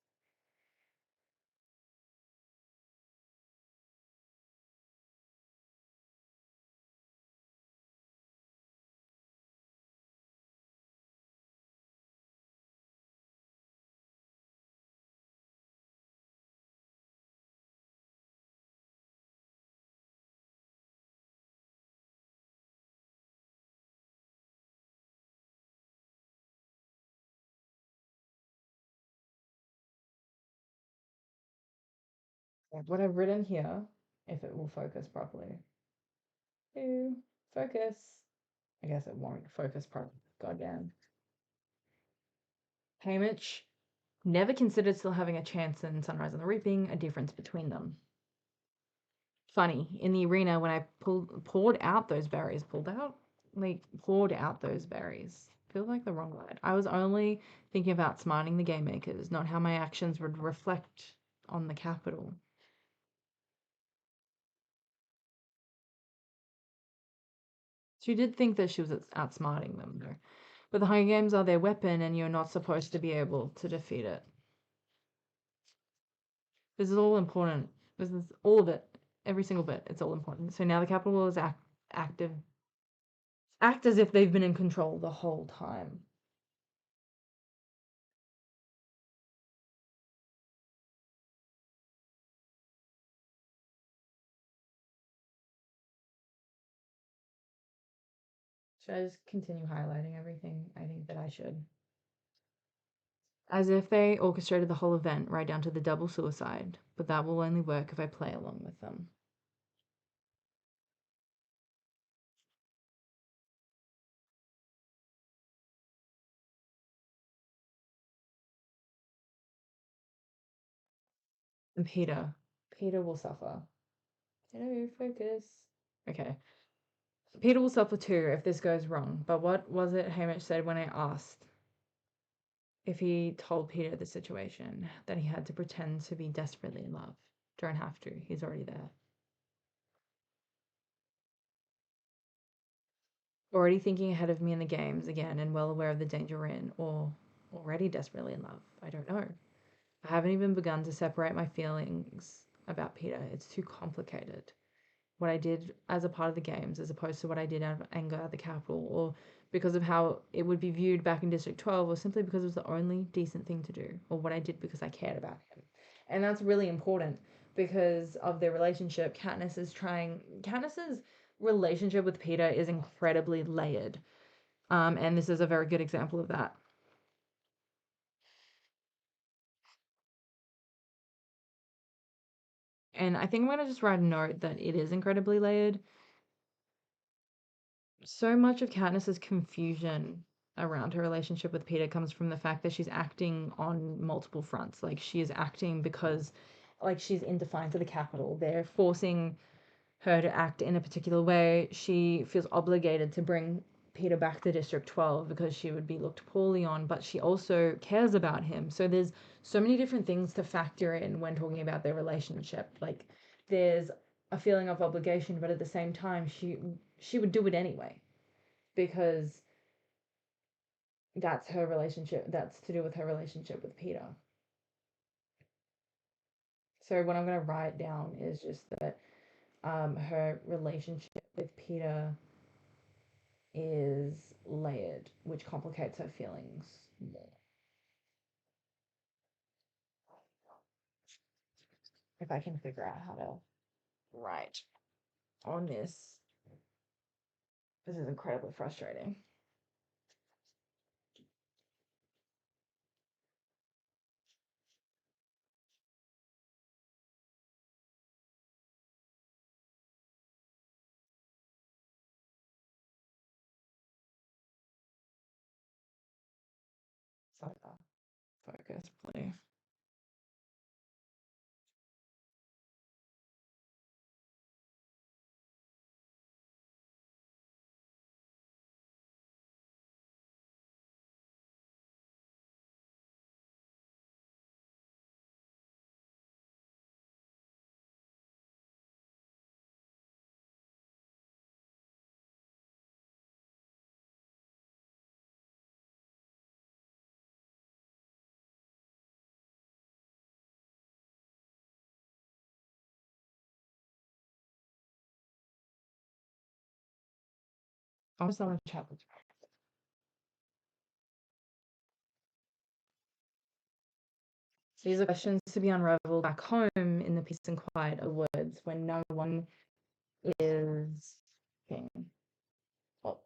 What I've written here, if it will focus properly. Ew, focus. I guess it won't focus properly. Goddamn. Haymitch never considered still having a chance in Sunrise and the Reaping, a difference between them. Funny, in the arena when I poured out those berries, poured out those berries. Feel like the wrong word. I was only thinking about smarting the game makers, not how my actions would reflect on the capital. She did think that she was outsmarting them, though. But the Hunger Games are their weapon, and you're not supposed to be able to defeat it. This is all important. This is all of it. Every single bit. It's all important. So now the capital will is active. Act as if they've been in control the whole time. Should I just continue highlighting everything? I think that I should. As if they orchestrated the whole event right down to the double suicide, but that will only work if I play along with them. And Peter will suffer. Hello, focus. Okay. Peter will suffer too if this goes wrong, but what was it Hamish said when I asked if he told Peter the situation, that he had to pretend to be desperately in love? Don't have to, he's already there. Already thinking ahead of me in the games again and well aware of the danger we're in, or already desperately in love. I don't know. I haven't even begun to separate my feelings about Peter. It's too complicated. What I did as a part of the games as opposed to what I did out of anger at the capital, or because of how it would be viewed back in District 12, or simply because it was the only decent thing to do, or what I did because I cared about him. And that's really important because of their relationship. Katniss's relationship with Peter is incredibly layered. And this is a very good example of that. And I think I'm going to just write a note that it is incredibly layered. So much of Katniss's confusion around her relationship with Peter comes from the fact that she's acting on multiple fronts. Like she is acting because like she's in defiance of the capital. They're forcing her to act in a particular way. She feels obligated to bring Peter back to District 12 because she would be looked poorly on, but she also cares about him. So there's so many different things to factor in when talking about their relationship. Like there's a feeling of obligation, but at the same time she would do it anyway because that's her relationship. That's to do with her relationship with Peter. So what I'm going to write down is just that her relationship with Peter is layered, which complicates her feelings more. If I can figure out how to write on this, this is incredibly frustrating. focus, please. I'm just on the chat. These are questions to be unraveled back home in the peace and quiet of woods when no one is thinking. Well,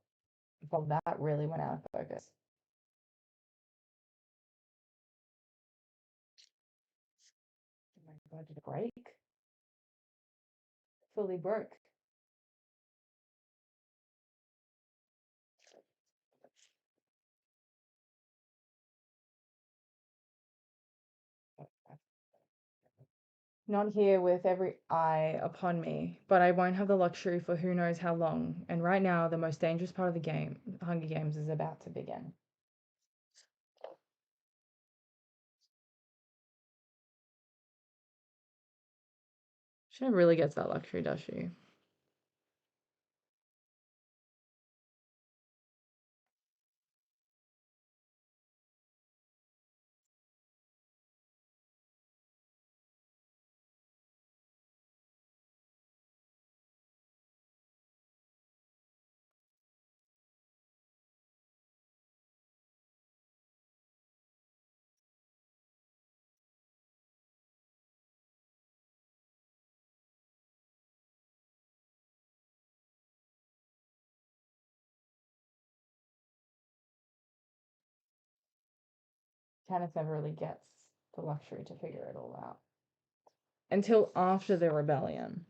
that really went out of focus. Oh my god, did it break? Fully broke. Not here with every eye upon me, but I won't have the luxury for who knows how long. And right now, the most dangerous part of the game, Hunger Games, is about to begin. She never really gets that luxury, does she? Kenneth never really gets the luxury to figure it all out until after the rebellion.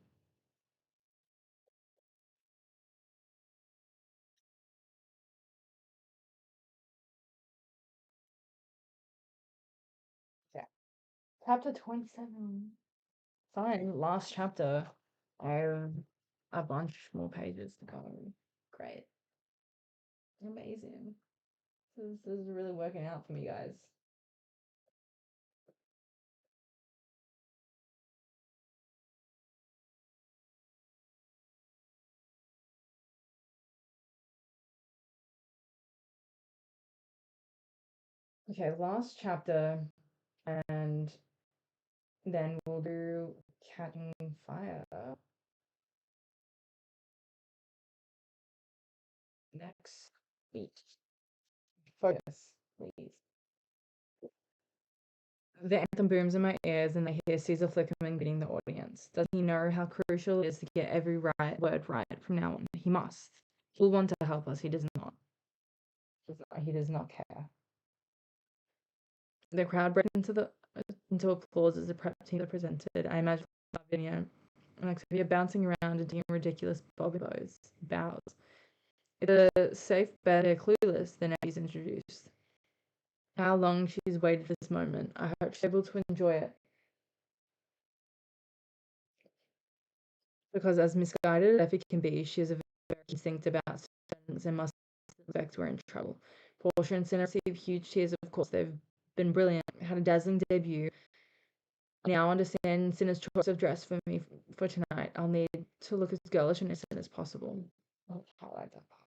Yeah. Chapter 27. Fine, last chapter. I have a bunch more pages to go. Great. Amazing. This is really working out for me, guys. Okay, last chapter, and then we'll do Catching Fire next week. Focus, please. The anthem booms in my ears, and I hear Caesar Flickerman greeting the audience. Does he know how crucial it is to get every word right from now on? He must. He will want to help us. He does not. He does not care. The crowd broke into applause as the prep team are presented. I imagine Lavinia and Octavia bouncing around and doing ridiculous bows. It's a safe bet they're clueless. Then Abby's introduced. How long she's waited for this moment. I hope she's able to enjoy it. Because as misguided as Effie can be, she has a very instinct about things and must suspect we're in trouble. Portia and Cinna receive huge tears, of course. They've been brilliant, had a dazzling debut. I now understand Cinna's choice of dress for me for tonight. I'll need to look as girlish and innocent as possible. I like that part.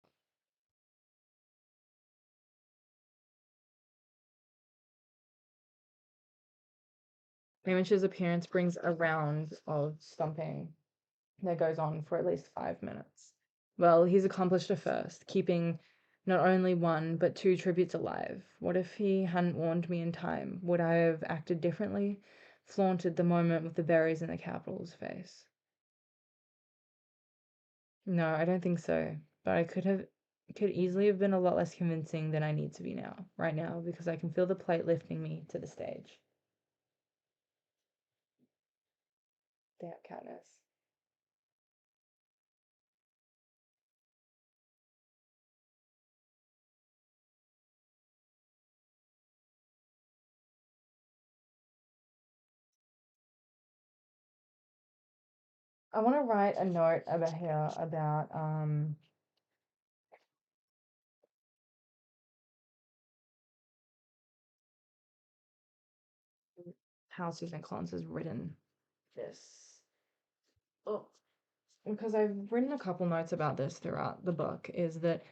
Hamish's appearance brings a round of stomping that goes on for at least 5 minutes. Well, he's accomplished a first, keeping not only one but two tributes alive. What if he hadn't warned me in time? Would I have acted differently? Flaunted the moment with the berries in the capital's face? No, I don't think so. But I could easily have been a lot less convincing than I need to be now, right now, because I can feel the plate lifting me to the stage. Damn, Katniss. I want to write a note about here about how Susan Collins has written this. Oh, because I've written a couple notes about this throughout the book, is that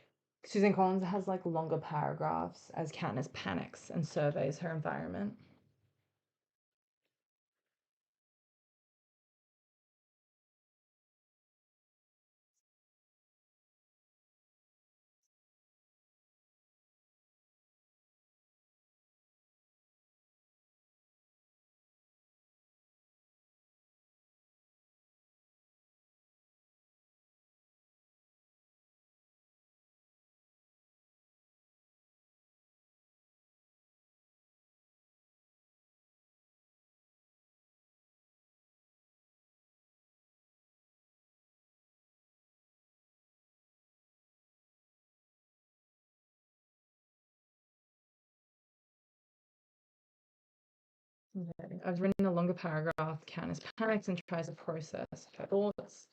Susan Collins has like longer paragraphs as Katniss panics and surveys her environment. Okay. I've written a longer paragraph. Katniss panics and tries to process her thoughts.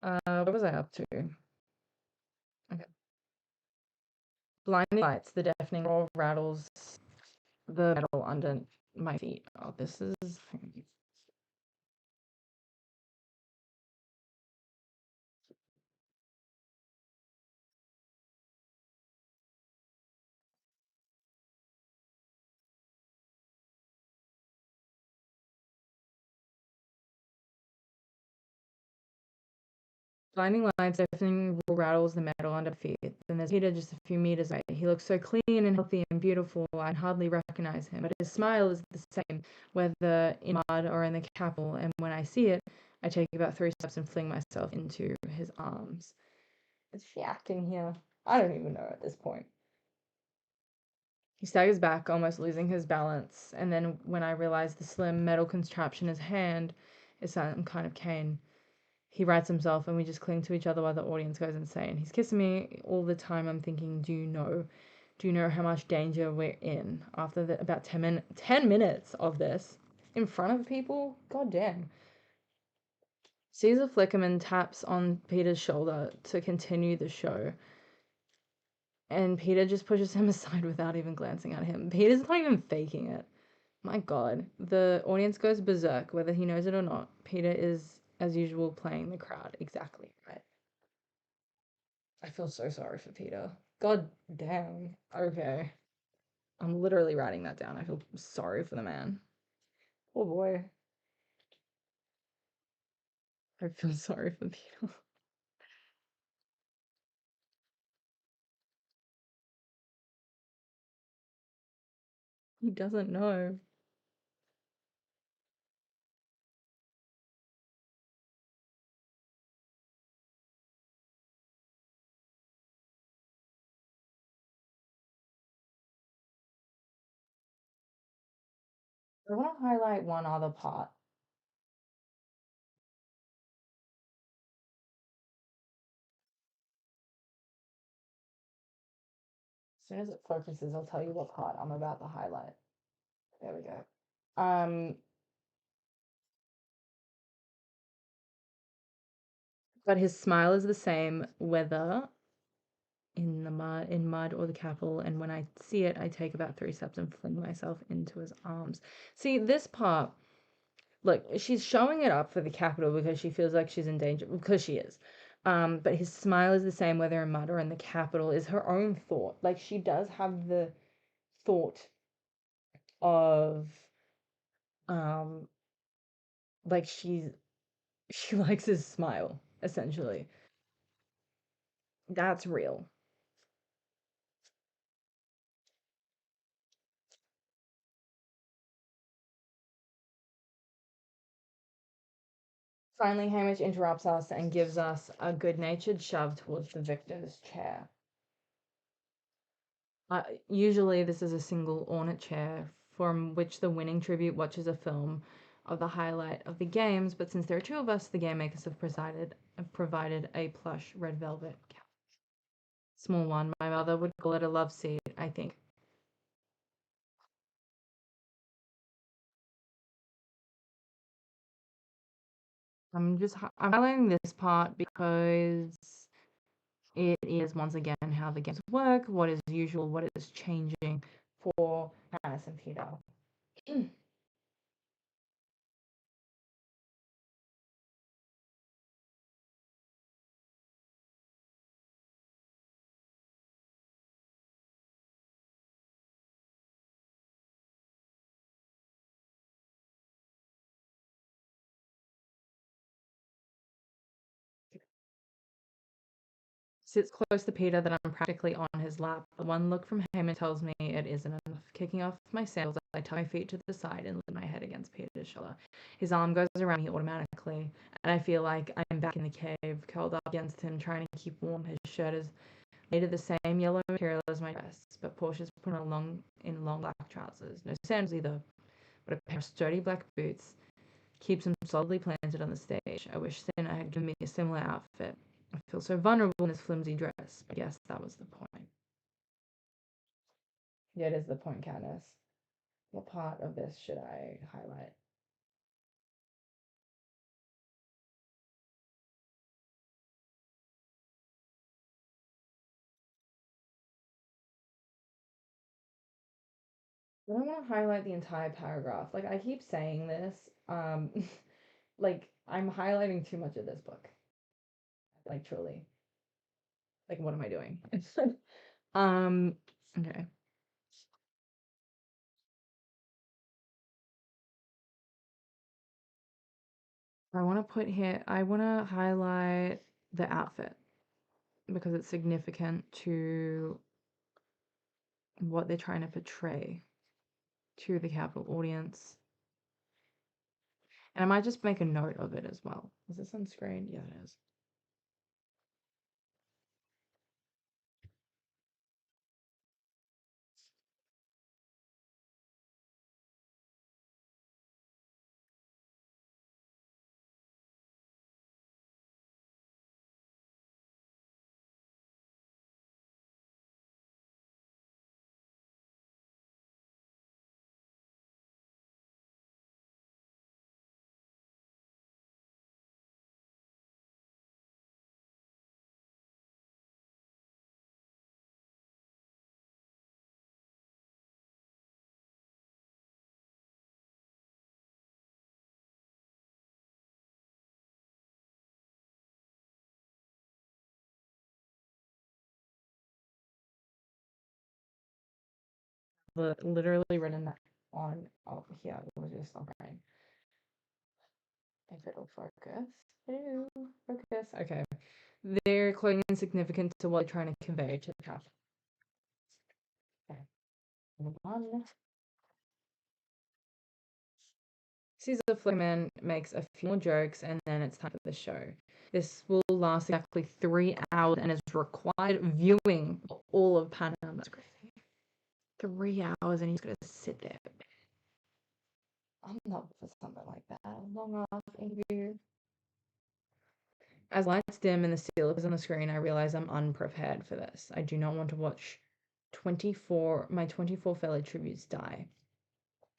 What was I up to? Okay. Blinding lights, the deafening roar rattles the metal under my feet. Oh, this is blinding lights, deafening roar rattles the metal under my feet. Then there's Peter just a few meters away. He looks so clean and healthy and beautiful, I hardly recognize him. But his smile is the same, whether in mud or in the Capitol. And when I see it, I take about 3 steps and fling myself into his arms. Is she acting here? I don't even know at this point. He staggers back, almost losing his balance, and then when I realize the slim metal contraption in his hand is some kind of cane, he rights himself and we just cling to each other while the audience goes insane. He's kissing me all the time. I'm thinking, do you know how much danger we're in? After about 10 minutes of this in front of people? God damn. Caesar Flickerman taps on Peter's shoulder to continue the show. And Peter just pushes him aside without even glancing at him. Peter's not even faking it. My God. The audience goes berserk, whether he knows it or not. Peter is, as usual, playing the crowd. Exactly right. I feel so sorry for Peter. God damn. Okay. I'm literally writing that down. I feel sorry for the man. Oh boy. I feel sorry for Peter. He doesn't know. I want to highlight one other part. As soon as it focuses, I'll tell you what part I'm about to highlight. There we go. But his smile is the same whether in mud or the Capitol, and when I see it, I take about 3 steps and fling myself into his arms. See, this part, look, she's showing it up for the Capitol because she feels like she's in danger, because she is. But his smile is the same whether in mud or in the Capitol is her own thought. Like she does have the thought of um like she likes his smile, essentially. That's real. Finally, Hamish interrupts us and gives us a good-natured shove towards the victor's chair. Usually, this is a single ornate chair from which the winning tribute watches a film of the highlight of the games, but since there are two of us, the game makers have provided a plush red velvet couch. Small one. My mother would call it a love seat, I think. I'm highlighting this part because it is once again how the games work, what is usual, what is changing for Hannes and Peter. Sits close to Peter that I'm practically on his lap. The one look from him tells me it isn't enough. Kicking off my sandals, I tuck my feet to the side and lean my head against Peter's shoulder. His arm goes around me automatically, and I feel like I'm back in the cave, curled up against him, trying to keep warm. His shirt is made of the same yellow material as my dress, but Portia's put on long black trousers. No sandals either, but a pair of sturdy black boots keeps him solidly planted on the stage. I wish Sinner had given me a similar outfit. I feel so vulnerable in this flimsy dress, but yes, that was the point. Yeah, it is the point, Candace. What part of this should I highlight? I don't want to highlight the entire paragraph. Like, I keep saying this. Like, I'm highlighting too much of this book. Like, truly. Like, what am I doing? um, okay. I want to highlight the outfit because it's significant to what they're trying to portray to the capital audience. And I might just make a note of it as well. Is this on screen? Yeah, it is. Literally written that on here. It was just okay. If it'll focus. Hello, focus. Okay. Their clothing is significant to what they're trying to convey to the cast. Okay. One. Caesar Flickerman makes a few more jokes and then it's time for the show. This will last exactly 3 hours and is required viewing for all of Panama. That's crazy. 3 hours and he's gonna sit there. I'm not for something like that. Long off interview. As lights dim and the seal is on the screen, I realize I'm unprepared for this. I do not want to watch my 24 fellow tributes die.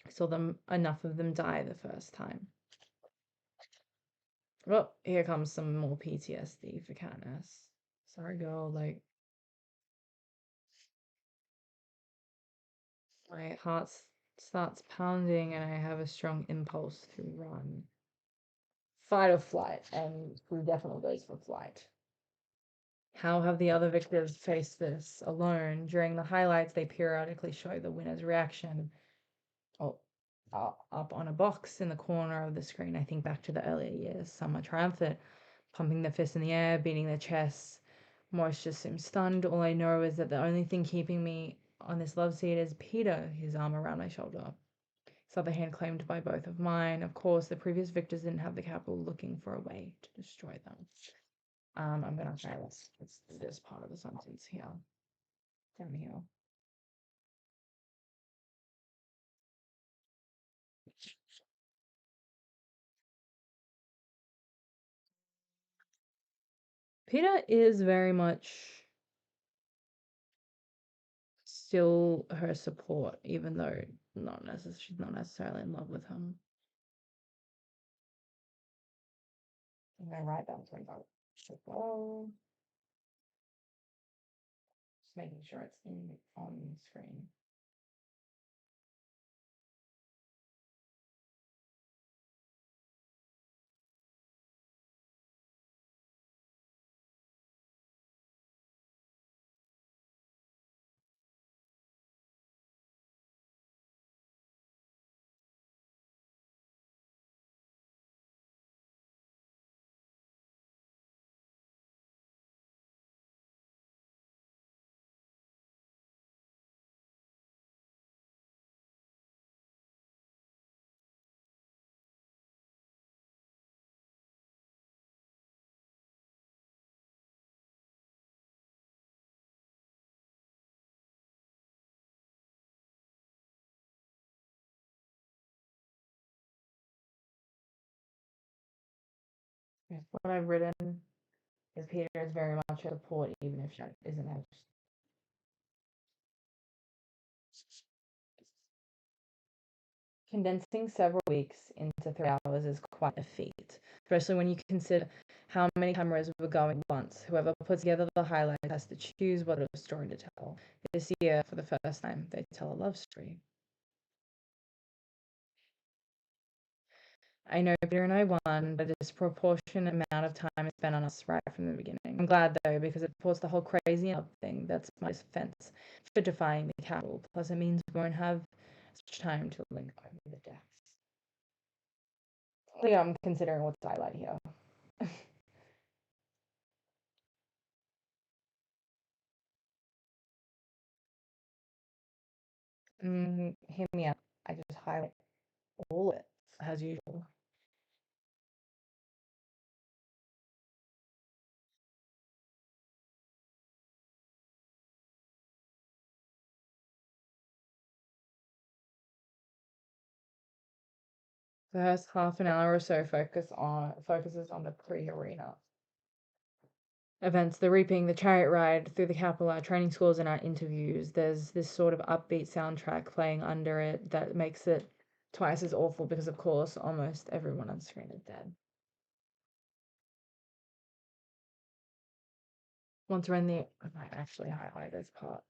I saw enough of them die the first time. Well, here comes some more PTSD for Katniss. Sorry, girl. Like, my heart starts pounding and I have a strong impulse to run. Fight or flight, and who definitely goes for flight. How have the other victors faced this alone? During the highlights, they periodically show the winner's reaction oh, up on a box in the corner of the screen. I think back to the earlier years. Some are triumphant, pumping their fists in the air, beating their chests. Most just seem stunned. All I know is that the only thing keeping me on this love seat is Peter, his arm around my shoulder. His other hand claimed by both of mine. Of course, the previous victors didn't have the capital looking for a way to destroy them. I'm gonna try this part of the sentence here. Down here. Peter is very much still her support, even though she's not necessarily in love with him. I'm gonna write that one down. Well, just making sure it's on the screen. What I've written is Peter is very much a support, even if she isn't a Condensing several weeks into 3 hours is quite a feat, especially when you consider how many cameras were going at once. Whoever put together the highlights has to choose what story to tell. This year, for the first time, they tell a love story. I know Peter and I won, but a disproportionate amount of time is spent on us right from the beginning. I'm glad though, because it supports the whole crazy love thing. That's my defense for defying the capital. Plus, it means we won't have such time to link over the deaths. Yeah, I'm considering what to highlight here. Hear me out. I just highlight all it as usual. The first half an hour or so focuses on the pre-arena events, the reaping, the chariot ride through the capital, our training schools, and our interviews. There's this sort of upbeat soundtrack playing under it that makes it twice as awful because, of course, almost everyone on screen is dead. Once we're in the, I might actually highlight this part.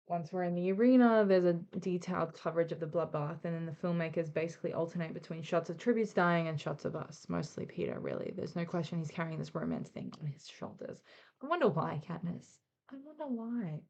Once we're in the arena, there's a detailed coverage of the bloodbath, and then the filmmakers basically alternate between shots of tributes dying and shots of us. Mostly Peter, really. There's no question he's carrying this romance thing on his shoulders. I wonder why, Katniss. I wonder why.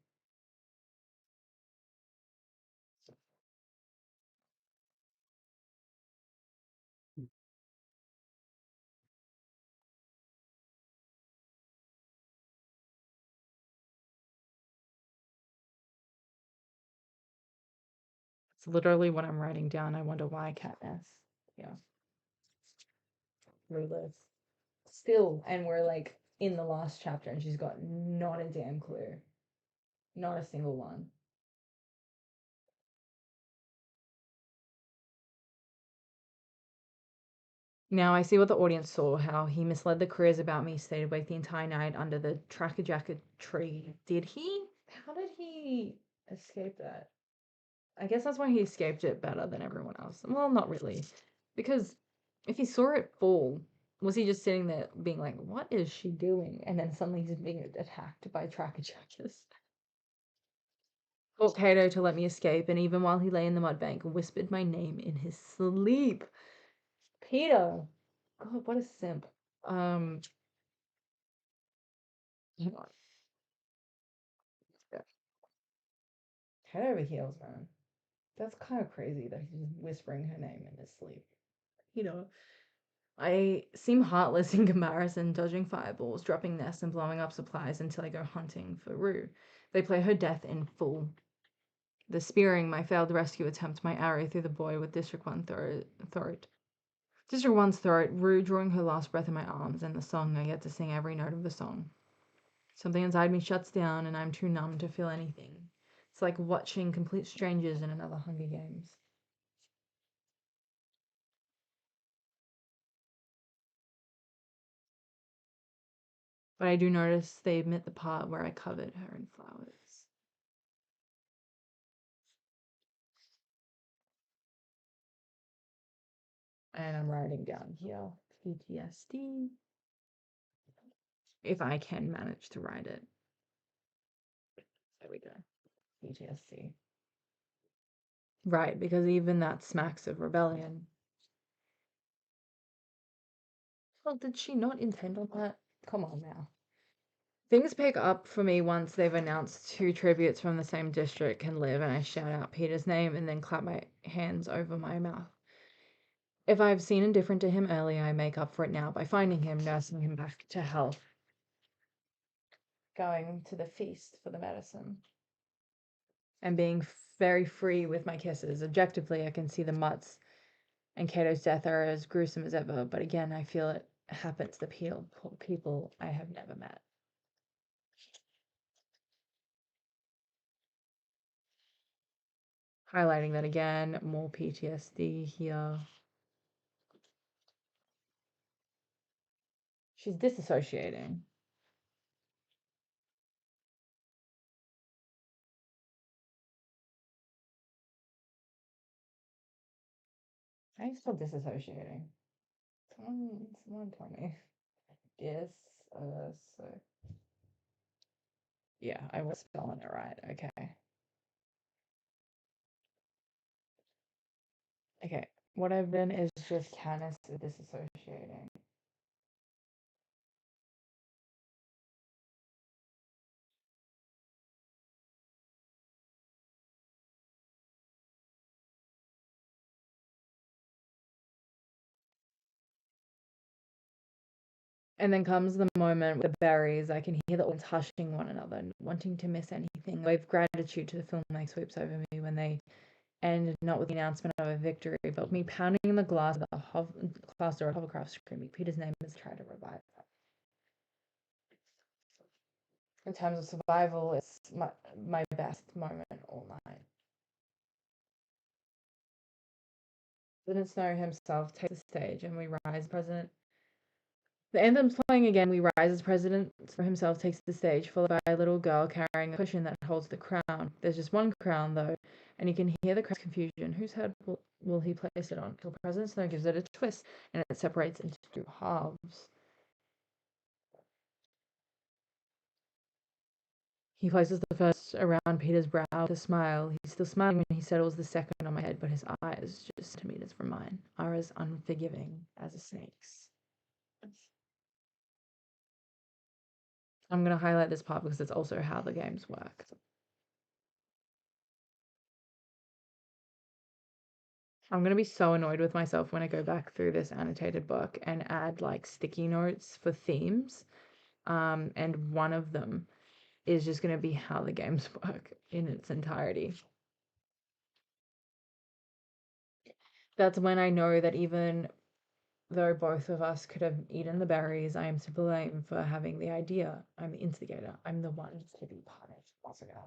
It's literally what I'm writing down. I wonder why, Katniss. Yeah. Clueless. Still, and we're like in the last chapter, and she's got not a damn clue. Not a single one. Now I see what the audience saw, how he misled the careers about me, stayed awake the entire night under the tracker jacket tree. Did he? How did he escape that? I guess that's why he escaped it better than everyone else. Well, not really. Because if he saw it fall, was he just sitting there being like, what is she doing? And then suddenly he's being attacked by tracker jackets. Told Cato to let me escape, and even while he lay in the mud bank, whispered my name in his sleep. Peter! God, what a simp. Um, hang on. Yeah. Head over heels, man. That's kind of crazy that he's whispering her name in his sleep. You know, I seem heartless in comparison, dodging fireballs, dropping nests, and blowing up supplies until I go hunting for Rue. They play her death in full. The spearing, my failed rescue attempt, my arrow through the boy with District 1 throat. District 1's throat, Rue drawing her last breath in my arms, and the song, I get to sing every note of the song. Something inside me shuts down, and I'm too numb to feel anything. It's like watching complete strangers in another Hunger Games. But I do notice they omit the part where I covered her in flowers. And I'm writing down here PTSD, if I can manage to write it. There we go. PTSD. Right, because even that smacks of rebellion. Well, did she not intend on that? Come on now. Things pick up for me once they've announced two tributes from the same district can live, and I shout out Peter's name and then clap my hands over my mouth. If I've seen indifferent to him earlier, I make up for it now by finding him, nursing him back to health, going to the feast for the medicine, and being very free with my kisses. Objectively, I can see the mutts and Cato's death are as gruesome as ever, but again, I feel it happens to people I have never met. Highlighting that again, more PTSD here. She's disassociating. I still disassociating. Someone tell me. So yeah, I was spelling it right. Okay. Okay. What I've done is just Canis disassociating. And then comes the moment with the berries. I can hear the audience hushing one another, wanting to miss anything. A wave of gratitude to the film like sweeps over me when they end, not with the announcement of a victory, but me pounding the glass of the class door at hovercraft, screaming Peter's name as I try to revive that. In terms of survival, it's my best moment all night. President Snow himself takes the stage, and we rise. The anthem's playing again. We rise as President Snow himself takes the stage, followed by a little girl carrying a cushion that holds the crown. There's just one crown, though, and you can hear the crowd's confusion. Whose head will he place it on? Till President Snow gives it a twist, and it separates into two halves. He places the first around Peter's brow with a smile. He's still smiling when he settles the second on my head, but his eyes, just centimeters from mine, are as unforgiving as a snake's. I'm going to highlight this part because it's also how the games work. I'm going to be so annoyed with myself when I go back through this annotated book and add like sticky notes for themes. And one of them is just going to be how the games work in its entirety. That's when I know that even though both of us could have eaten the berries, I am to blame for having the idea. I'm the instigator. I'm the one to be punished. Also gonna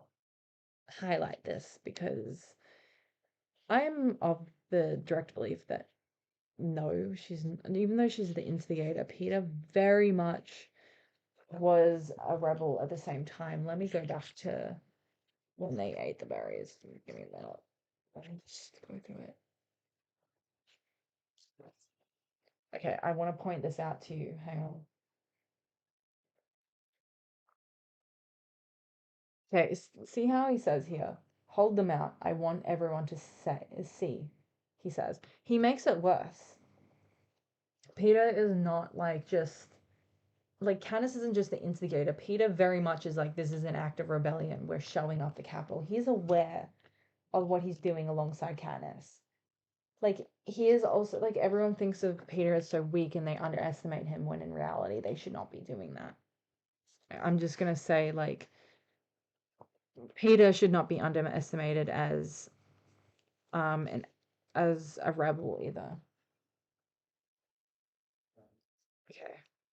highlight this because I'm of the direct belief that no, even though she's the instigator, Peter very much was a rebel at the same time. Let me go back to when they ate the berries. Give me a minute. Let me just go through it. Okay, I want to point this out to you. Hang on. Okay, see how he says here, hold them out. I want everyone to see, he says. He makes it worse. Peter is not like just, like, Candace isn't just the instigator. Peter very much is like, this is an act of rebellion. We're showing up the capital. He's aware of what he's doing alongside Candace. Like, he is also, like, everyone thinks of Peter as so weak and they underestimate him when in reality they should not be doing that. I'm just gonna say, like, Peter should not be underestimated and as a rebel either. Okay.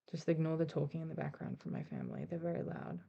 Just ignore the talking in the background from my family. They're very loud.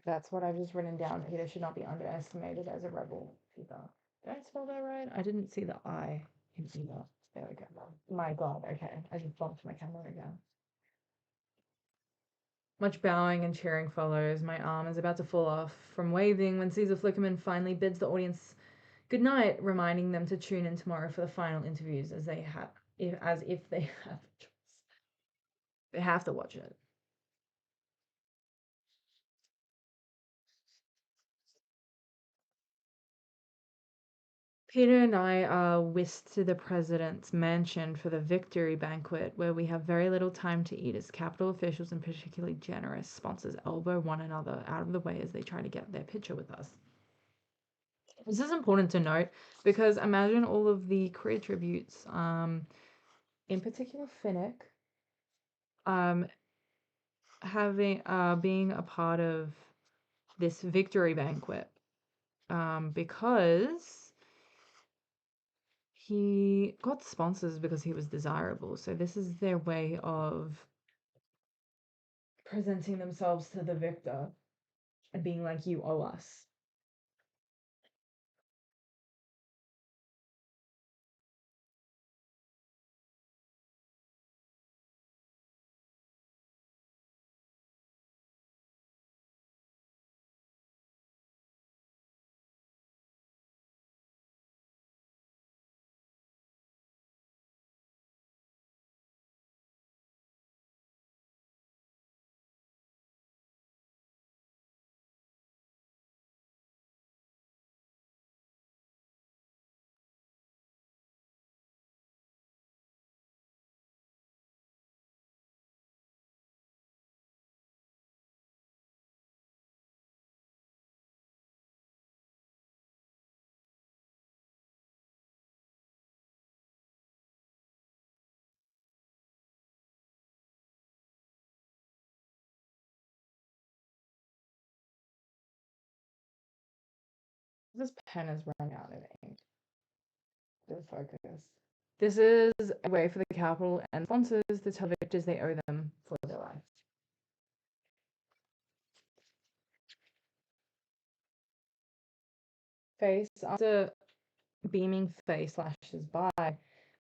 That's what I've just written down. Peter should not be underestimated as a rebel either. Did I spell that right? I didn't see the I in either. There we go. My God, okay. I just bumped my camera again. Much bowing and cheering follows. My arm is about to fall off from waving when Caesar Flickerman finally bids the audience good night, reminding them to tune in tomorrow for the final interviews as they have, as if they have a choice. They have to watch it. Peter and I are whisked to the president's mansion for the victory banquet, where we have very little time to eat as Capitol officials and particularly generous sponsors elbow one another out of the way as they try to get their picture with us. This is important to note because imagine all of the career tributes, in particular Finnick, um, having being a part of this victory banquet, because he got sponsors because he was desirable. So this is their way of presenting themselves to the victor and being like, you owe us. This pen is running out of ink. The focus. This is a way for the capital and sponsors to tell victors they owe them for their life. Face after beaming face flashes by,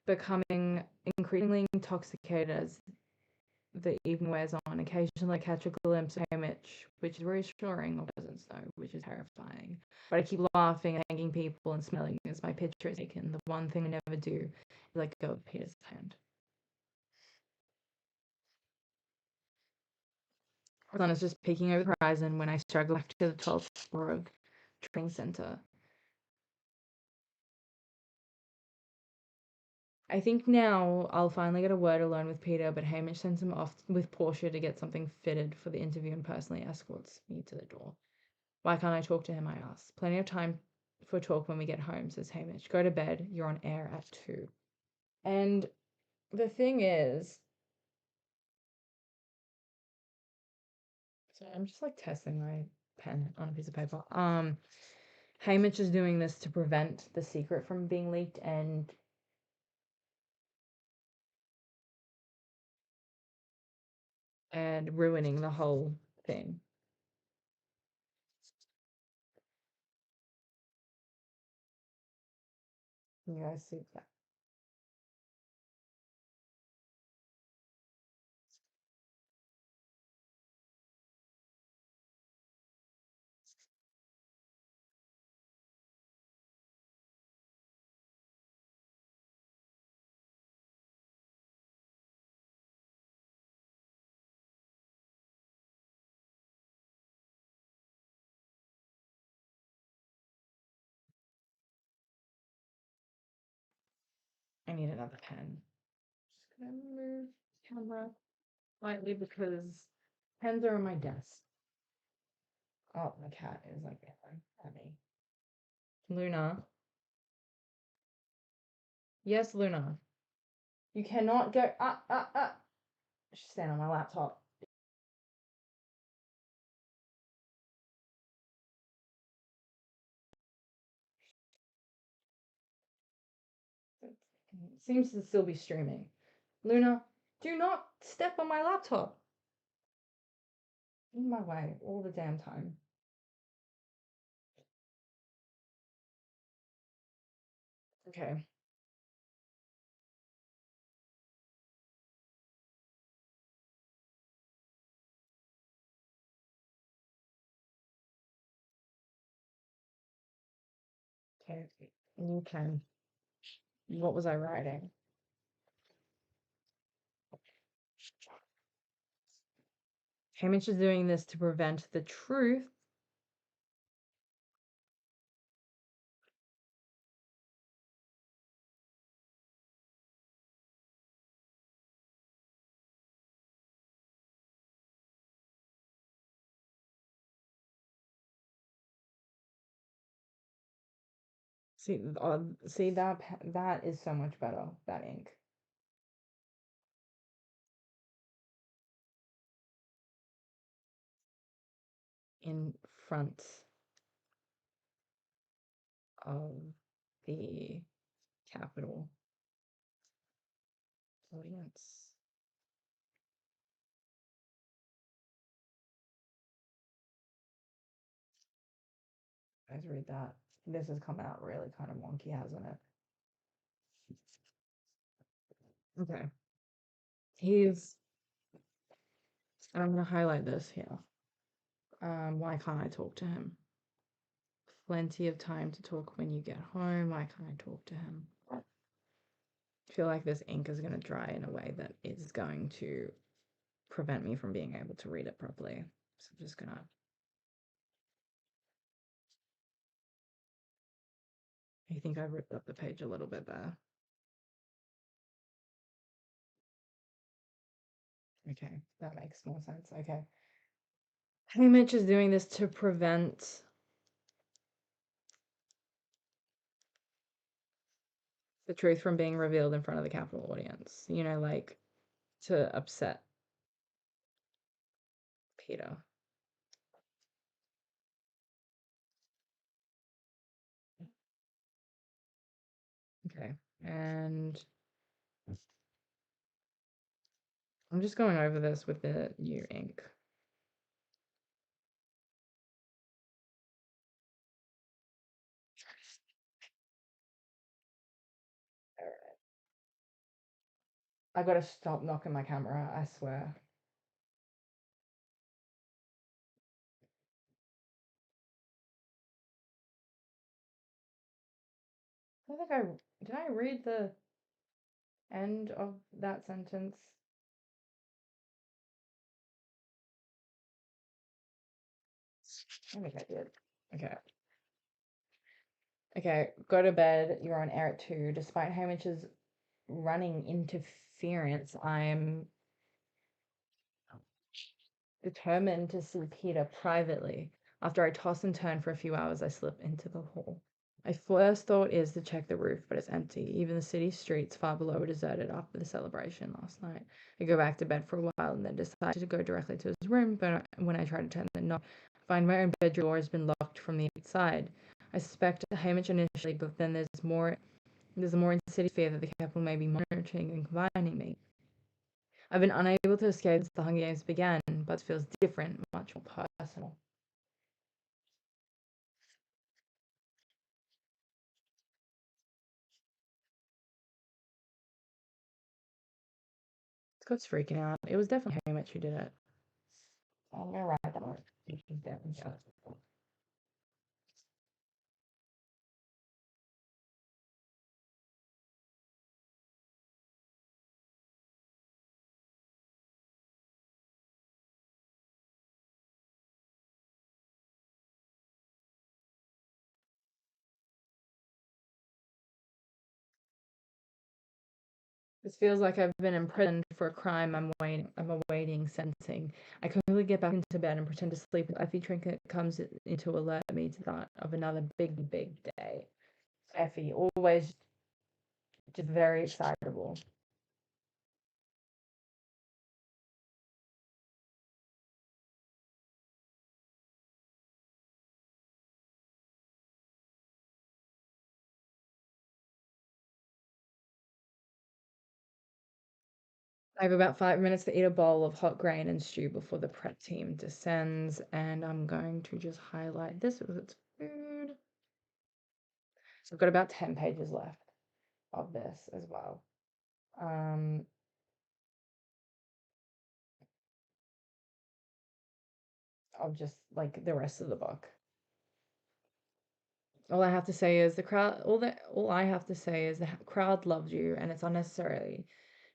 becoming increasingly intoxicated as the evening wears on. Occasionally, I catch a glimpse of Hamish, which is reassuring, or doesn't so, which is terrifying. But I keep laughing and thanking people and smiling as my picture is taken. The one thing I never do is let go of Peter's hand. The sun is just peeking over the horizon when I struggle back to the 12th floor of Train Center. I think now I'll finally get a word alone with Peter, but Hamish sends him off with Portia to get something fitted for the interview and personally escorts me to the door. Why can't I talk to him? I ask. Plenty of time for talk when we get home, says Hamish. Go to bed. You're on air at 2. And the thing is, so I'm just like testing my pen on a piece of paper. Hamish is doing this to prevent the secret from being leaked and ruining the whole thing. You guys see that? I need another pen. Just gonna move the camera slightly because pens are on my desk. Oh, my cat is like yelling at me. Luna. Yes, Luna. You cannot go. She's standing on my laptop. It seems to still be streaming. Luna, do not step on my laptop. In my way all the damn time. Okay. Okay. Okay. What was I writing? Hamish is doing this to prevent the truth. See that is so much better. That ink in front of the capital audience. Guys, read that. This has come out really kind of wonky, hasn't it? Okay. I'm gonna highlight this here. Why can't I talk to him? Plenty of time to talk when you get home. Why can't I talk to him? I feel like this ink is gonna dry in a way that is going to prevent me from being able to read it properly. So I'm just gonna. I think I ripped up the page a little bit there. Okay, that makes more sense. Okay. Hamish is doing this to prevent the truth from being revealed in front of the capital audience. You know, like to upset Peter. Okay. And I'm just going over this with the new ink. I gotta stop knocking my camera, I swear. I think did I read the end of that sentence? I think I did. Okay. Okay, go to bed. You're on air at 2. Despite Hamish's running interference, I'm determined to see Peter privately. After I toss and turn for a few hours, I slip into the hall. My first thought is to check the roof, but it's empty. Even the city streets far below are deserted after the celebration last night. I go back to bed for a while and then decide to go directly to his room, but when I try to turn the knob, I find my own bedroom door has been locked from the outside. I suspect Hamish initially, but then there's a more insidious fear that the capital may be monitoring and confining me. I've been unable to escape since the Hunger Games began, but it feels different, much more personal. Scott's freaking out. It was definitely Hamish who did it. I'm gonna write that one. This feels like I've been imprisoned for a crime I'm awaiting sentencing. I quickly get back into bed and pretend to sleep. Effie Trinket comes in to alert me to that of another big, big day. Effie, always just very excitable. I have about 5 minutes to eat a bowl of hot grain and stew before the prep team descends, and I'm going to just highlight this because it's food. So I've got about 10 pages left. of this as well. Um, of just like the rest of the book. All I have to say is the crowd. All I have to say is the crowd loved you, and it's unnecessarily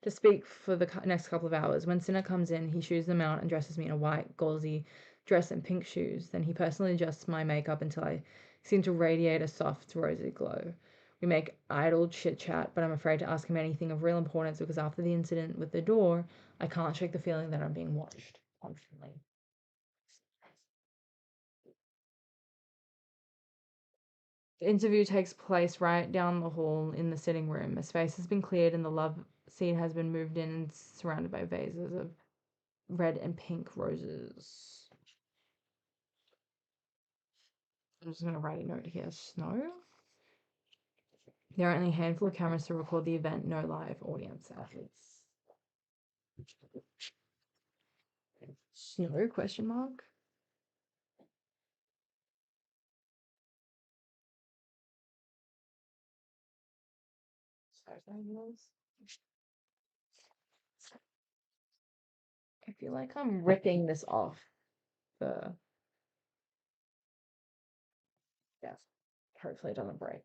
to speak for the next couple of hours. When Cinna comes in, he shoos them out and dresses me in a white gauzy dress and pink shoes. Then he personally adjusts my makeup until I seem to radiate a soft rosy glow. We make idle chit chat, but I'm afraid to ask him anything of real importance because after the incident with the door, I can't shake the feeling that I'm being watched constantly. The interview takes place right down the hall in the sitting room. A space has been cleared and the love seat has been moved in and surrounded by vases of red and pink roses. I'm just going to write a note here. Snow. There are only a handful of cameras to record the event, no live audience athletes. Snow, question mark? I feel like I'm ripping this off the, yeah, hopefully it doesn't break.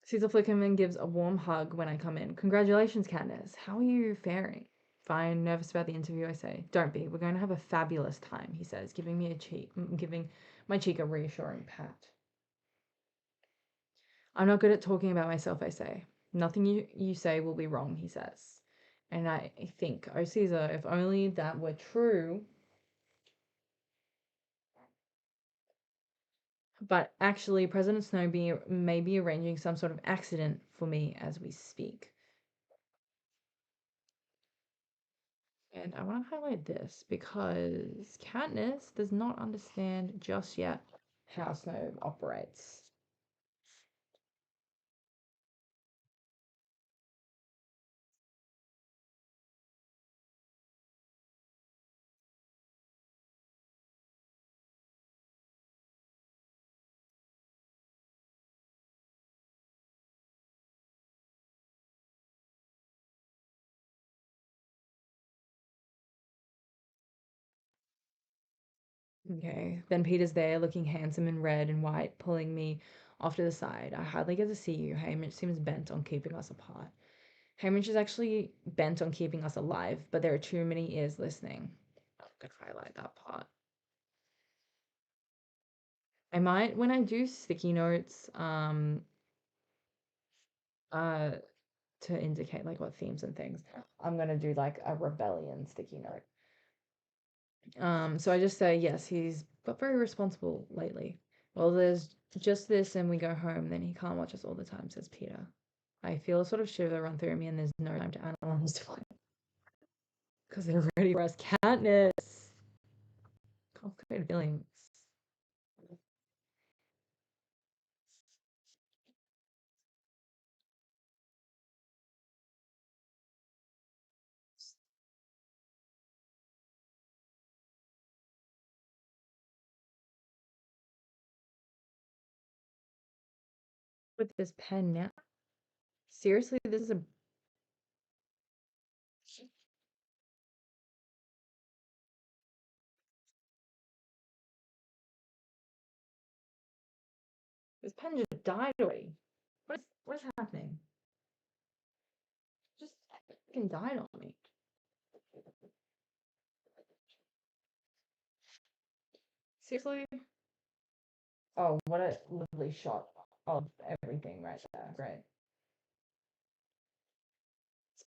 Caesar Flickerman gives a warm hug when I come in. Congratulations, Katniss. How are you faring? Fine, nervous about the interview, I say. Don't be. We're going to have a fabulous time, he says, giving my cheek a reassuring pat. I'm not good at talking about myself, I say. Nothing you say will be wrong, he says. And I think, oh Caesar, if only that were true. But actually, President Snow may be arranging some sort of accident for me as we speak. And I want to highlight this because Katniss does not understand just yet how Snow operates. Okay, then Peter's there looking handsome in red and white, pulling me off to the side. I hardly get to see you. Haymitch seems bent on keeping us apart. Haymitch is actually bent on keeping us alive, but there are too many ears listening. I'm gonna highlight that part. I might, when I do sticky notes, uh, to indicate like what themes and things, I'm gonna do like a rebellion sticky note. So I just say, yes, he's got very responsible lately. Well, there's just this and we go home, then he can't watch us all the time, says Peter. I feel a sort of shiver run through me and there's no time to analyze because they're ready for us. Katniss. Complicated feelings. With this pen now. Seriously, this pen just died already. What is happening? Just fucking died on me. Seriously? Oh, what a lovely shot of everything right there. Great.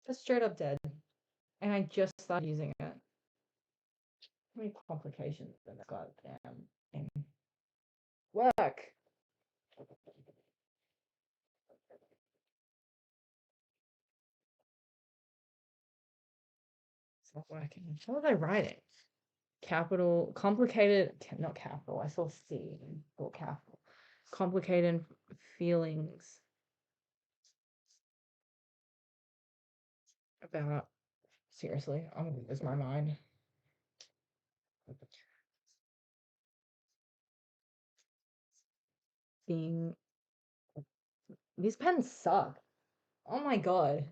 It's straight up dead. And I just started using it. How many complications in this goddamn thing? Work! It's not working. What was I writing? Capital, complicated, not capital, I saw C or capital. Complicated feelings about, seriously, I'm gonna lose my mind. Being These pens suck. Oh my god.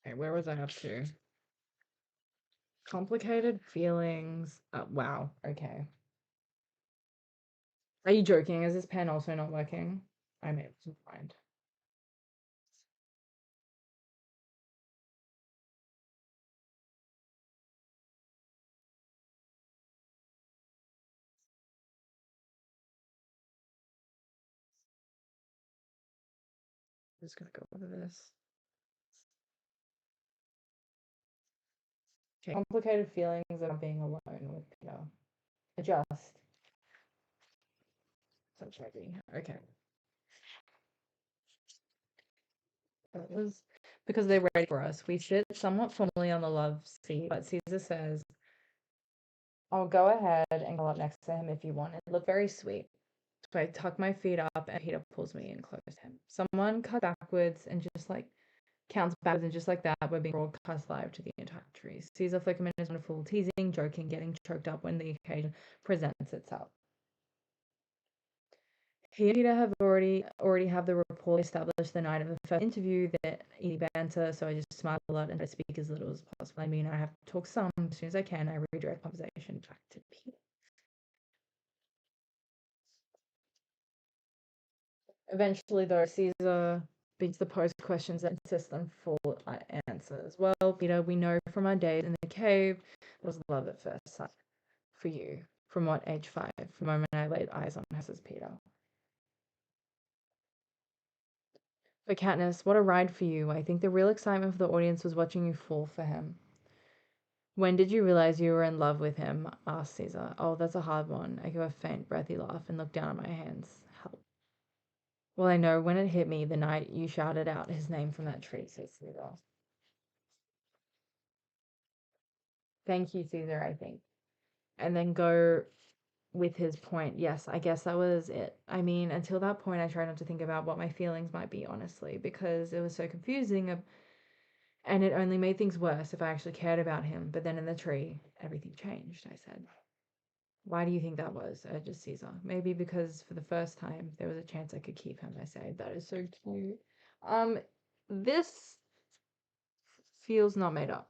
Okay, where was I up to? Complicated feelings. Wow. Okay. Are you joking? Is this pen also not working? I made some find. I'm just gonna go over this. Okay. Complicated feelings of being alone with Peter. Adjust. Such heavy. Okay. That was because they're ready for us. We sit somewhat formally on the love seat, but Caesar says, I'll go ahead and go up next to him if you want. It looked very sweet. So I tuck my feet up and Peter pulls me in close to him. Someone cut backwards and just like counts backwards, and just like that, we're being broadcast live to the entire tree. Caesar Flickerman is wonderful, teasing, joking, getting choked up when the occasion presents itself. He and Peter have already have the rapport established the night of the first interview, that easy banter, so I just smile a lot and try to speak as little as possible. I mean, I have to talk some. As soon as I can, I redirect conversation back to Peter. Eventually, though, Caesar begins to pose questions and insists on full answers. Well, Peter, we know from our days in the cave, it was love at first sight for you. From what age 5? From the moment I laid eyes on her, says Peter. For Katniss, what a ride for you. I think the real excitement for the audience was watching you fall for him. When did you realize you were in love with him? Asked Caesar. Oh, that's a hard one. I gave a faint, breathy laugh and looked down at my hands. Help. Well, I know when it hit me the night you shouted out his name from that tree, says Caesar. Thank you, Caesar, I think. And then go with his point. Yes, I guess that was it. I mean, until that point, I tried not to think about what my feelings might be, honestly, because it was so confusing. And it only made things worse if I actually cared about him. But then in the tree, everything changed, I said. Why do you think that was? Urges Caesar. Maybe because for the first time there was a chance I could keep him, I say. That is so cute. Um, this feels not made up.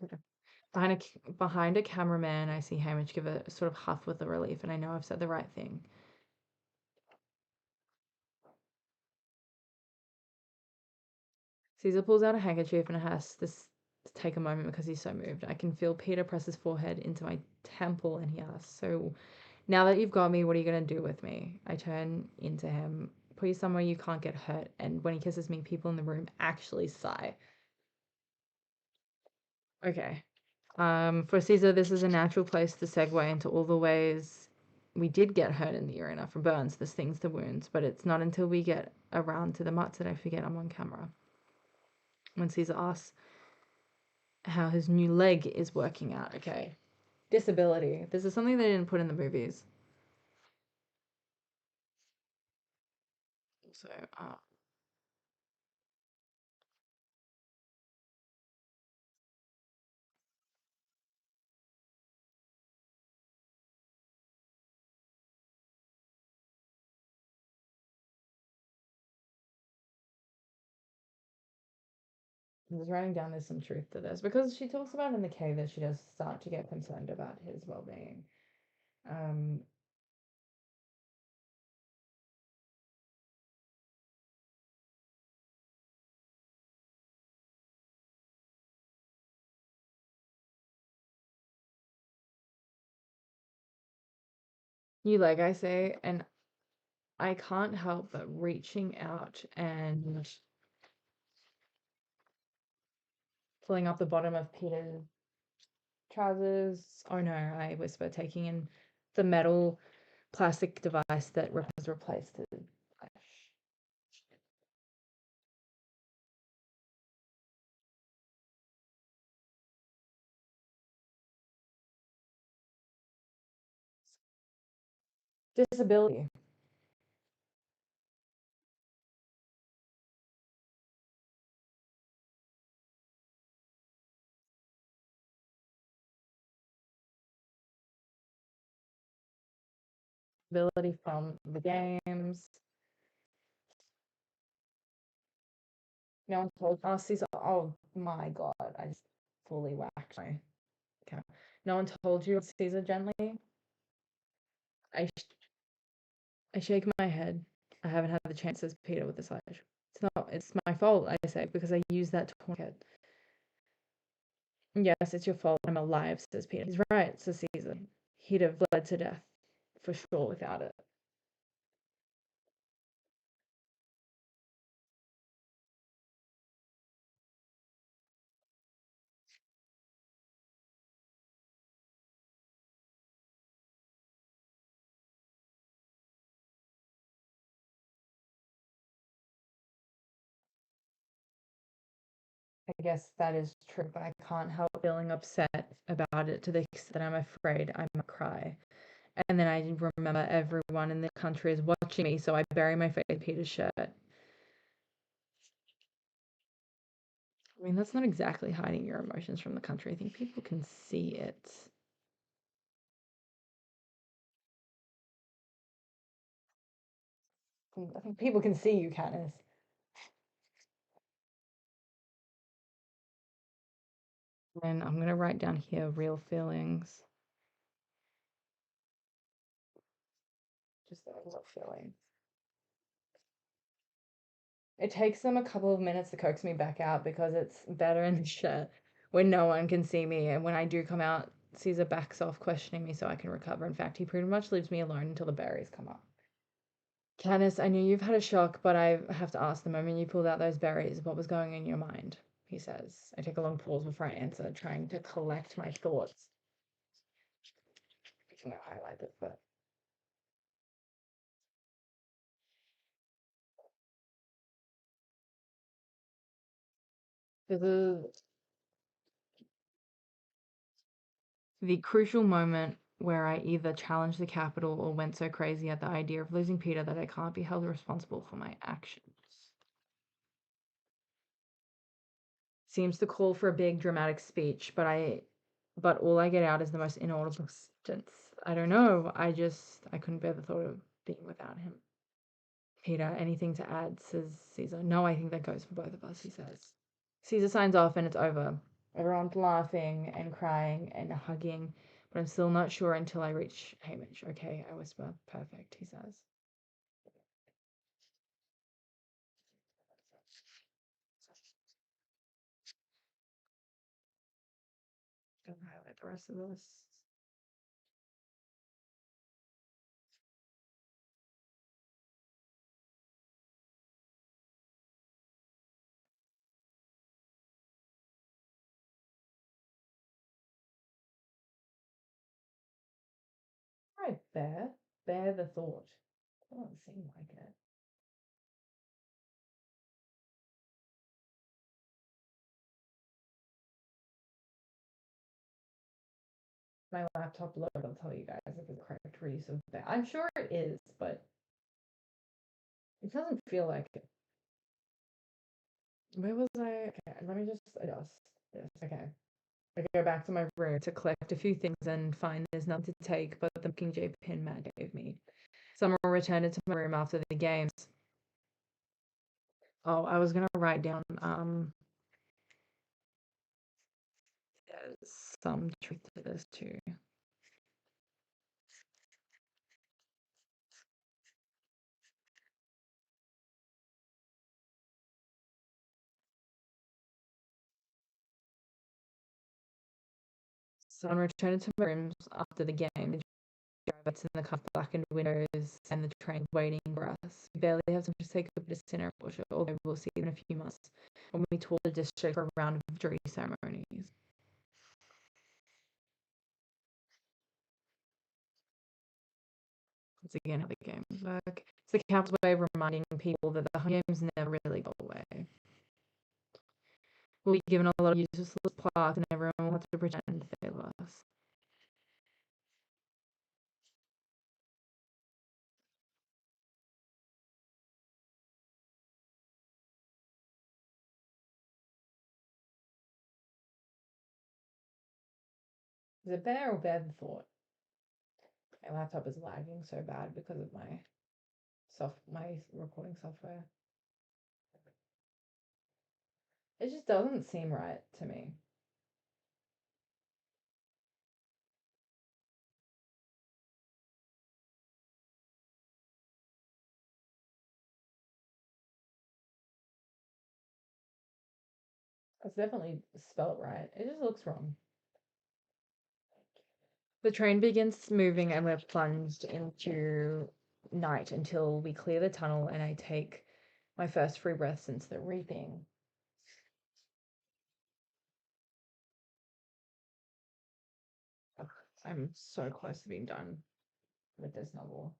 Okay. Behind a cameraman, I see Hamish give a sort of huff with a relief, and I know I've said the right thing. Caesar pulls out a handkerchief and has this to take a moment because he's so moved. I can feel Peter press his forehead into my temple, and he asks, "So now that you've got me, what are you going to do with me?" I turn into him. Put you somewhere you can't get hurt. And when he kisses me, people in the room actually sigh. Okay. For Caesar, this is a natural place to segue into all the ways we did get hurt in the arena, from burns, the stings, the wounds. But it's not until we get around to the mutts that I forget I'm on camera. When Caesar asks how his new leg is working out. Okay. Disability. This is something they didn't put in the movies. So, I'm just writing down there's some truth to this because she talks about in the cave that she does start to get concerned about his well-being. Um, you like I say, and I can't help but reaching out and pulling up the bottom of Peter's trousers. Oh no, I whisper, taking in the metal plastic device that has replaced his flesh. Disability. Ability from the games. No one told us. Oh my god, I just fully whacked my okay. No one told you Caesar gently. I I shake my head. I haven't had the chance, says Peter with a sigh. It's my fault, I say, because I used that tourniquet. Yes, it's your fault. I'm alive, says Peter. He's right, says Caesar. He'd have bled to death, for sure, without it. I guess that is true, but I can't help feeling upset about it to the extent that I'm afraid I might cry. And then I remember everyone in the country is watching me, so I bury my face in Peter's shirt. I mean, that's not exactly hiding your emotions from the country. I think people can see it. I think people can see you, Katniss. And I'm gonna write down here real feelings. Just the real feelings. It takes them a couple of minutes to coax me back out because it's better in the shirt when no one can see me. And when I do come out, Caesar backs off, questioning me so I can recover. In fact, he pretty much leaves me alone until the berries come up. Candace, I knew you've had a shock, but I have to ask the moment you pulled out those berries, what was going in your mind? He says. I take a long pause before I answer, trying to collect my thoughts. I'm gonna highlight this, but this is the crucial moment where I either challenged the capital or went so crazy at the idea of losing Peter that I can't be held responsible for my actions. Seems to call for a big dramatic speech, but all I get out is the most inaudible sentence. I don't know. I couldn't bear the thought of being without him. Peter, anything to add, says Caesar. No, I think that goes for both of us, he says. Caesar signs off and it's over. Everyone's laughing and crying and hugging, but I'm still not sure until I reach Hamish. Okay, I whisper. Perfect, he says. Gonna highlight the rest of this. Right, bear the thought. Doesn't seem like it. My laptop load, I'll tell you guys if it's the correct reuse of bear. I'm sure it is, but it doesn't feel like it. Where was I? Okay, let me just adjust this. Okay. I go back to my room to collect a few things and find there's nothing to take but the Mockingjay pin Matt gave me. Summer returned to my room after the games. Oh, I was gonna write down there's some truth to this too. So on returning to my rooms after the game, the driver in the car, blackened windows, and the train waiting for us. We barely have time to say goodbye to dinner, although we'll see in a few months when we tour the district for a round of jury ceremonies. Once again, how the games work. It's the capital's way of reminding people that the games never really go away. We'll be given a lot of useless plaques, and everyone will have to pretend they love us. Is it better or bad thought? My laptop is lagging so bad because of my recording software. It just doesn't seem right to me. It's definitely spelled right. It just looks wrong. The train begins moving and we're plunged into night until we clear the tunnel and I take my first free breath since the reaping. Ugh, I'm so close to being done with this novel.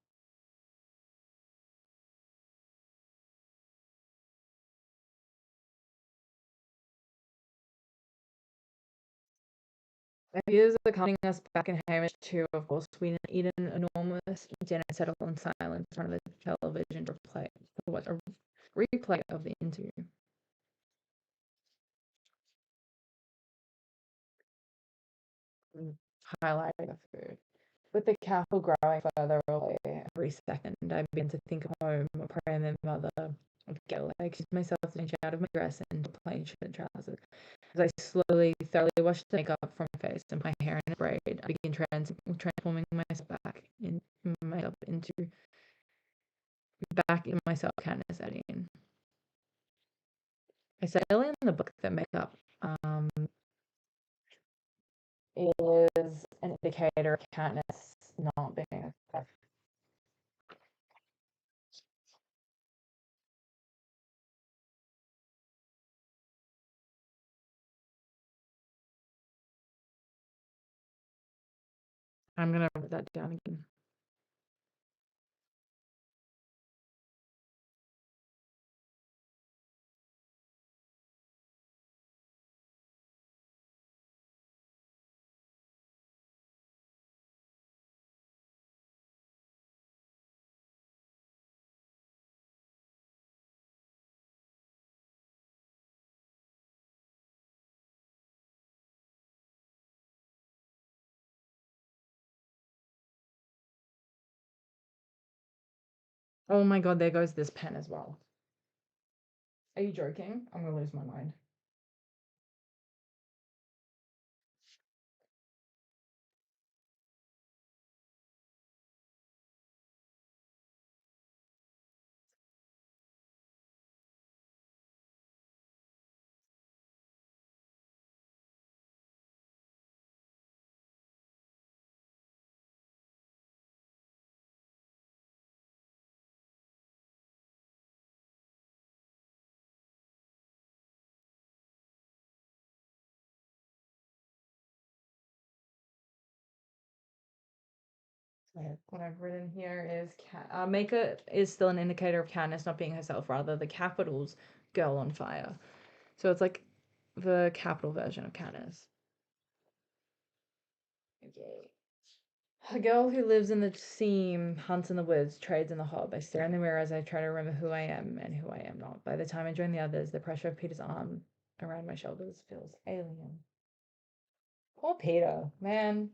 Ideas are coming us back in Hamish too, of course. We eat an enormous dinner, settle in silence in front of the television to watch a replay of the interview. Highlighting the food. With the cattle growing further away every second, I begin to think of home, of praying my mother, of get excuse myself to change out of my dress and plain shirt and trousers. As I slowly, thoroughly wash the makeup from my face and my hair in a braid, I begin transforming myself back into myself, Candace Edding. I said earlier in the book that makeup is an indicator of Katniss not being a. I'm gonna write that down again. Oh my god, there goes this pen as well. Are you joking? I'm gonna lose my mind. What I've written here is Maker is still an indicator of Katniss not being herself, rather the capital's girl on fire. So it's like the capital version of Katniss. Okay. A girl who lives in the seam, hunts in the woods, trades in the hob. I stare in the mirror as I try to remember who I am and who I am not. By the time I join the others, the pressure of Peter's arm around my shoulders feels alien. Poor Peter, man.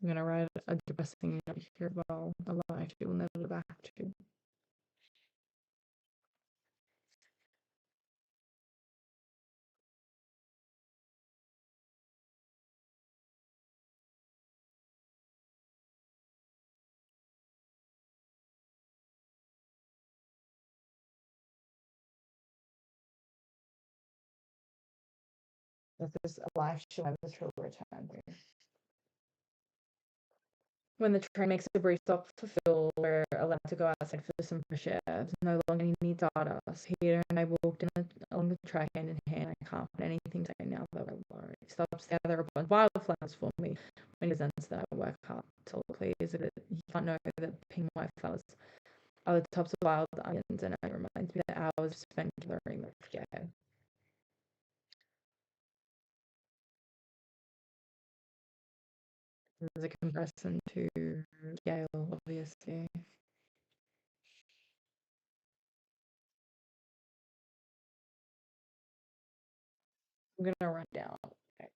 I'm gonna write a depressing note here about a life she will never go back to. This is a life she'll never truly return to. When the train makes a brief stop for Phil, we're allowed to go outside for some fresh air. There's no longer any stardust. Peter and I walked along the track hand in hand. I can't find anything to say now that we're worried. He stops there. There are a bunch of wildflowers for me when he resents that I work hard. So please, that he can't know that pink white flowers are the tops of wild onions, and it reminds me that hours spent gathering them together. There's a comparison to Gale, obviously. I'm gonna run down. Okay.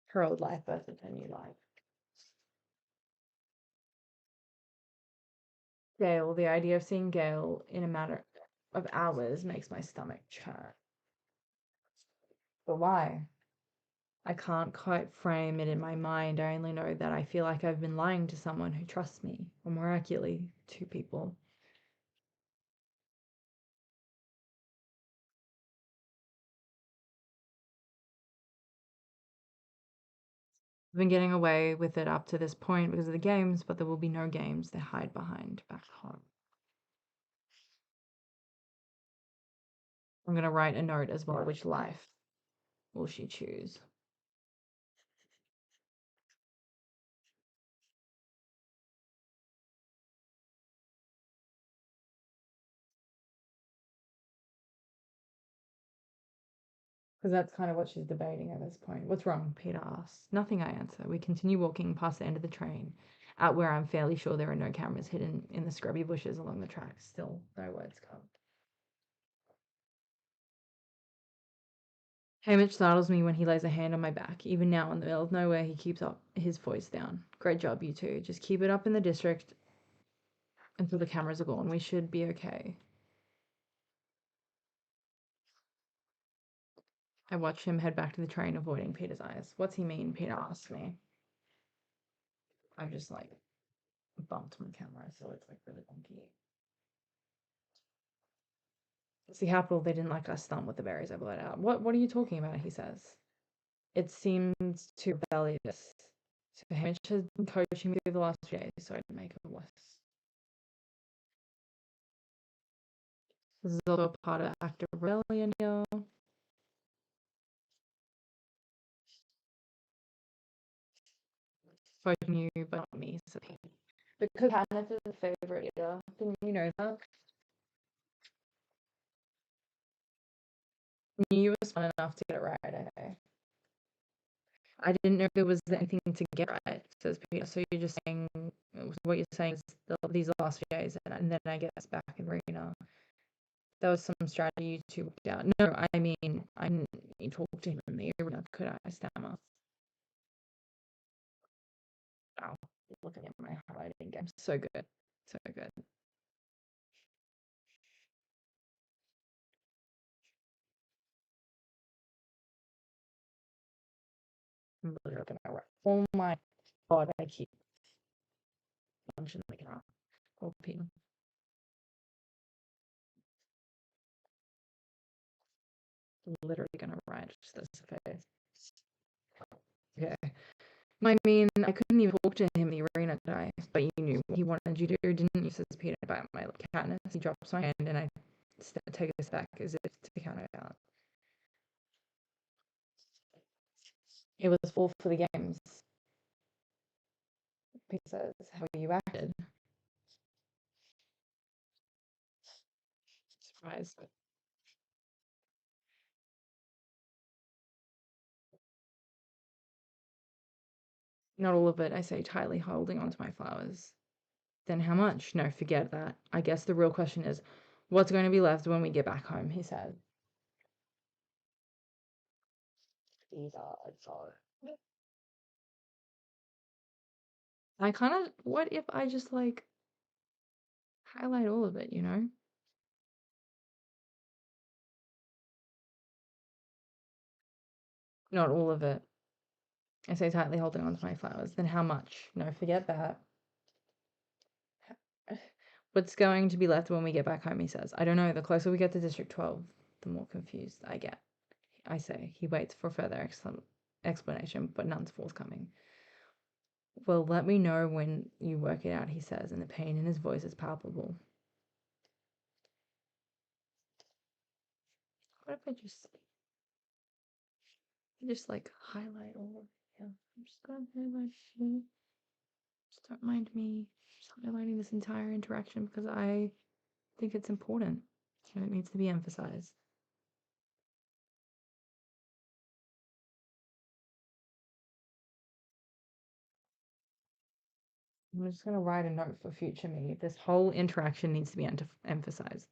Her old life versus her new life. Gale, the idea of seeing Gale in a matter of hours makes my stomach churn. But why? I can't quite frame it in my mind. I only know that I feel like I've been lying to someone who trusts me, or more accurately, two people. I've been getting away with it up to this point because of the games, but there will be no games they hide behind back home. I'm going to write a note as well. Which life will she choose? Because that's kind of what she's debating at this point. What's wrong? Peter asks. Nothing, I answer. We continue walking past the end of the train, out where I'm fairly sure there are no cameras hidden in the scrubby bushes along the tracks. Still, no words come. Hamish startles me when he lays a hand on my back. Even now, in the middle of nowhere, he keeps up his voice down. Great job, you two. Just keep it up in the district until the cameras are gone. We should be okay. I watch him head back to the train, avoiding Peter's eyes. What's he mean? Peter asks me. I've just bumped my camera, so it's really wonky. It's the capital. They didn't like us stunt with the berries I blurted out. What are you talking about? He says. It seems too rebellious. So Hamish has been coaching me through the last few days, so I'd make it worse. This is also a part of active rebellion here. Voting you, but not me, said he. Because Hannah is a favourite eater. Didn't you know that? Knew you were smart enough to get it right, okay? I didn't know there was anything to get right, says Peter. So you're just saying what you're saying is these last few days, and then I get us back in arena. There was some strategy you two worked out. No, I mean, I didn't talk to him in the arena, could I? Stammer. Wow, looking at my highlighting game. So good. So good. I'm literally gonna write. Oh my god, I keep punching the camera. Oh, Peter. Literally gonna write just this face. Okay. I mean, I couldn't even talk to him in the arena, could I? But you knew what he wanted you to do, didn't you? Says Peter about my catness. He drops my hand and I take a step back as if to count it out. It was all for the games. Peter says, how you acted. Surprised. Not all of it, I say, tightly holding onto my flowers. Then how much? No, forget that. I guess the real question is, what's going to be left when we get back home, he said. What if I just like highlight all of it, you know? Not all of it. I say, tightly holding onto my flowers. Then how much? No, forget that. What's going to be left when we get back home, he says. I don't know. The closer we get to District 12, the more confused I get. I say. He waits for further explanation, but none's forthcoming. Well, let me know when you work it out, he says, and the pain in his voice is palpable. What if I just like highlight all of here? I'm just gonna highlight here. Just don't mind me just highlighting this entire interaction because I think it's important and it needs to be emphasized. I'm just going to write a note for future me. This whole interaction needs to be emphasized.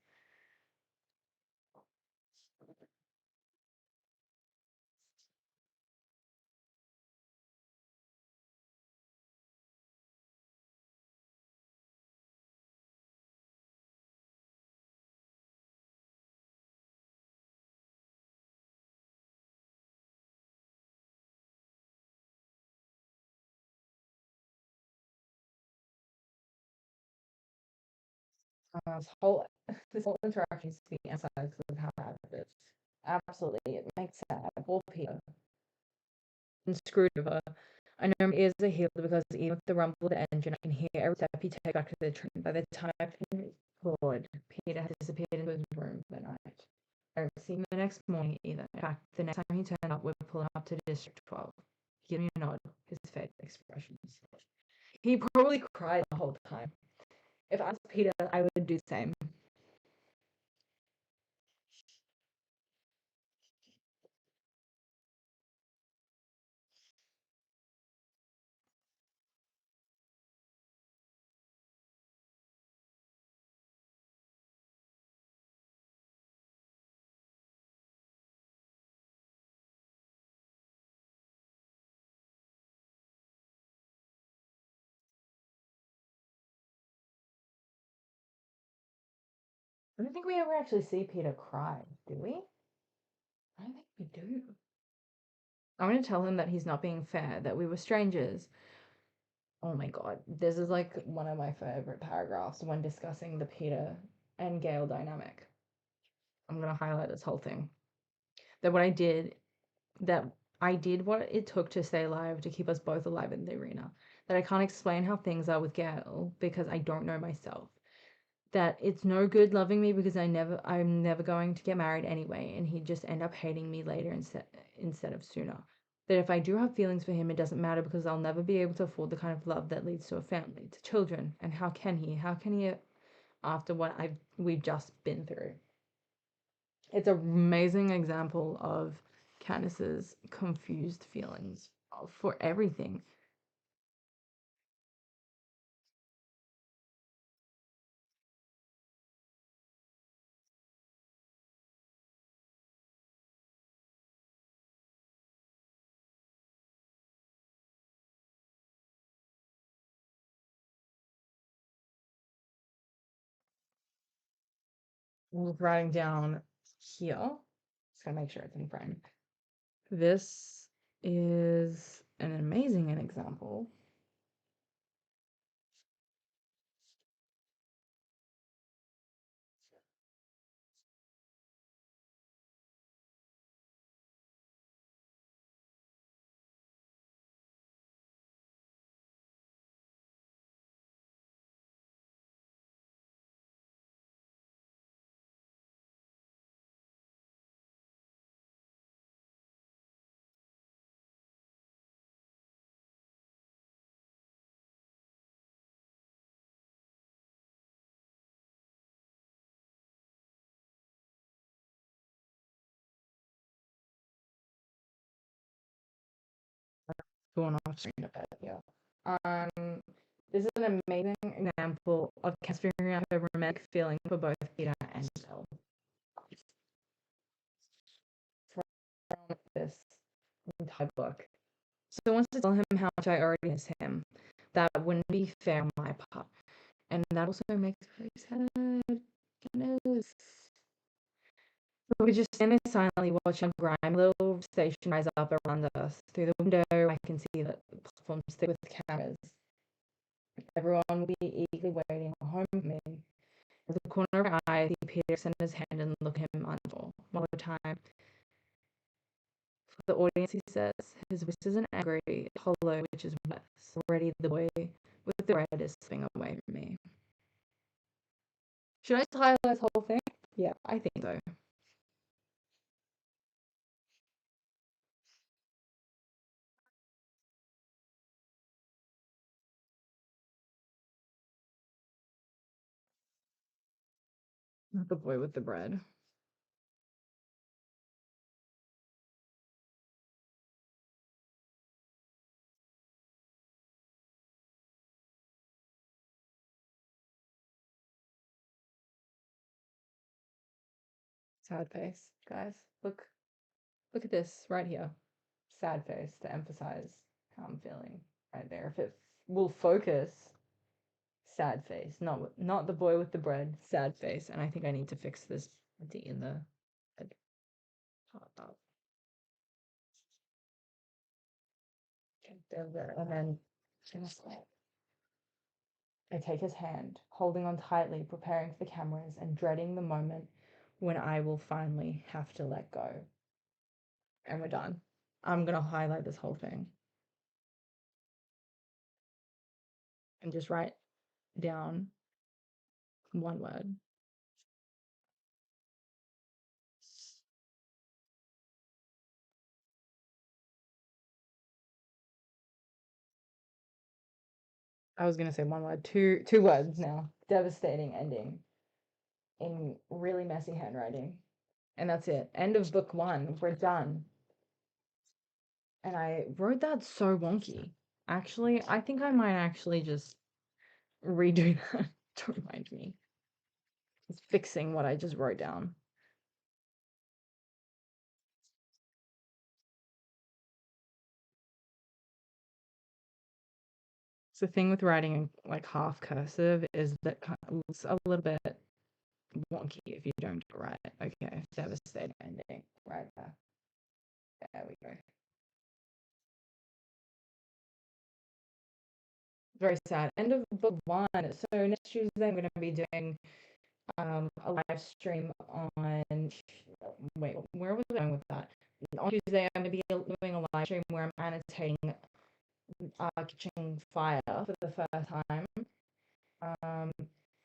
This whole this whole interaction needs to be emphasized with how bad it is. Absolutely, it makes sad. Poor Peter. And screwed over. I know my ears are healed because even with the rumble of the engine, I can hear every step he takes back to the train. By the time I finished forward, Peter had disappeared into his room that night. I don't see him the next morning either. In fact, the next time he turned up, we were pulling up to District 12. He gave me a nod, his face expressions. He probably cried the whole time. If I was Peter, I would do the same. I don't think we ever actually see Peter cry, do we? I don't think we do. I'm going to tell him that he's not being fair, that we were strangers. Oh my god, this is like one of my favorite paragraphs when discussing the Peter and Gale dynamic. I'm going to highlight this whole thing. That I did what it took to stay alive, to keep us both alive in the arena. That I can't explain how things are with Gale because I don't know myself. That it's no good loving me because I'm never going to get married anyway, and he'd just end up hating me later instead of sooner. That if I do have feelings for him, it doesn't matter because I'll never be able to afford the kind of love that leads to a family, to children. And how can he? How can he after what we've just been through? It's an amazing example of Candace's confused feelings for everything. I'm just writing down here. Just gotta make sure it's in frame. This is an amazing example. going off screen a bit, yeah. This is an amazing example of Kat figuring out her romantic feeling for both Peter and Belle. From this entire book. So I wants to tell him how much I already miss him. That wouldn't be fair on my part. And that also makes me very sad. Goodness. So we just stand there silently watching a grimy little station rise up around us. Through the window, I can see that the platforms thick with cameras. Everyone will be eagerly waiting at home for me. At the corner of her eye, I see Peter extend his hand and look him under. One more time. For the audience, he says, his voice isn't angry, hollow, which is wet. Already the boy with the red is slipping away from me. Should I highlight this whole thing? Yeah, I think so. Not the boy with the bread. Sad face, guys. Look at this right here. Sad face to emphasize how I'm feeling right there. If it will focus, sad face, not the boy with the bread, sad face. And I think I need to fix this D in the head part up. Okay, there. And then I take his hand, holding on tightly, preparing for the cameras and dreading the moment when I will finally have to let go. And we're done. I'm gonna highlight this whole thing and just write down one word. I was gonna say one word, two words now. Devastating ending in really messy handwriting. And that's it. End of book one. We're done. And I wrote that so wonky. Actually, I think I might actually just redo that to remind me. It's fixing what I just wrote down. So the thing with writing in like half cursive is that it's a little bit wonky if you don't do it right. Okay, devastating ending right there. There we go. Very sad. End of book one. So next Tuesday I'm going to be doing a live stream on. Wait, where was I going with that? On Tuesday I'm going to be doing a live stream where I'm annotating Kitchen Fire for the first time. Um,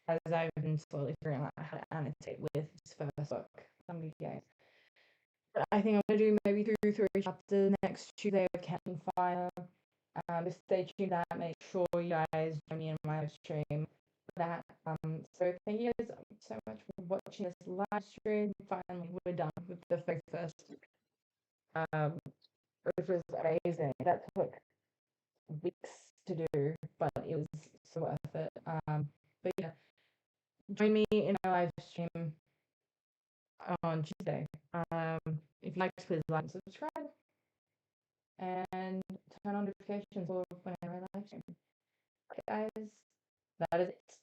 as I've been slowly figuring out how to annotate with this first book, Mockingjay. But I think I'm gonna do maybe 2 3 chapters next Tuesday of Catching Fire. Just stay tuned to that. Make sure you guys join me in my live stream for that. So thank you guys so much for watching this live stream. Finally, we're done with the very first. Which was amazing. That took weeks to do, but it was so worth it. But yeah, join me in our live stream on Tuesday. If you like, please like and subscribe and turn on notifications for whenever I live stream. Okay, guys, that is it.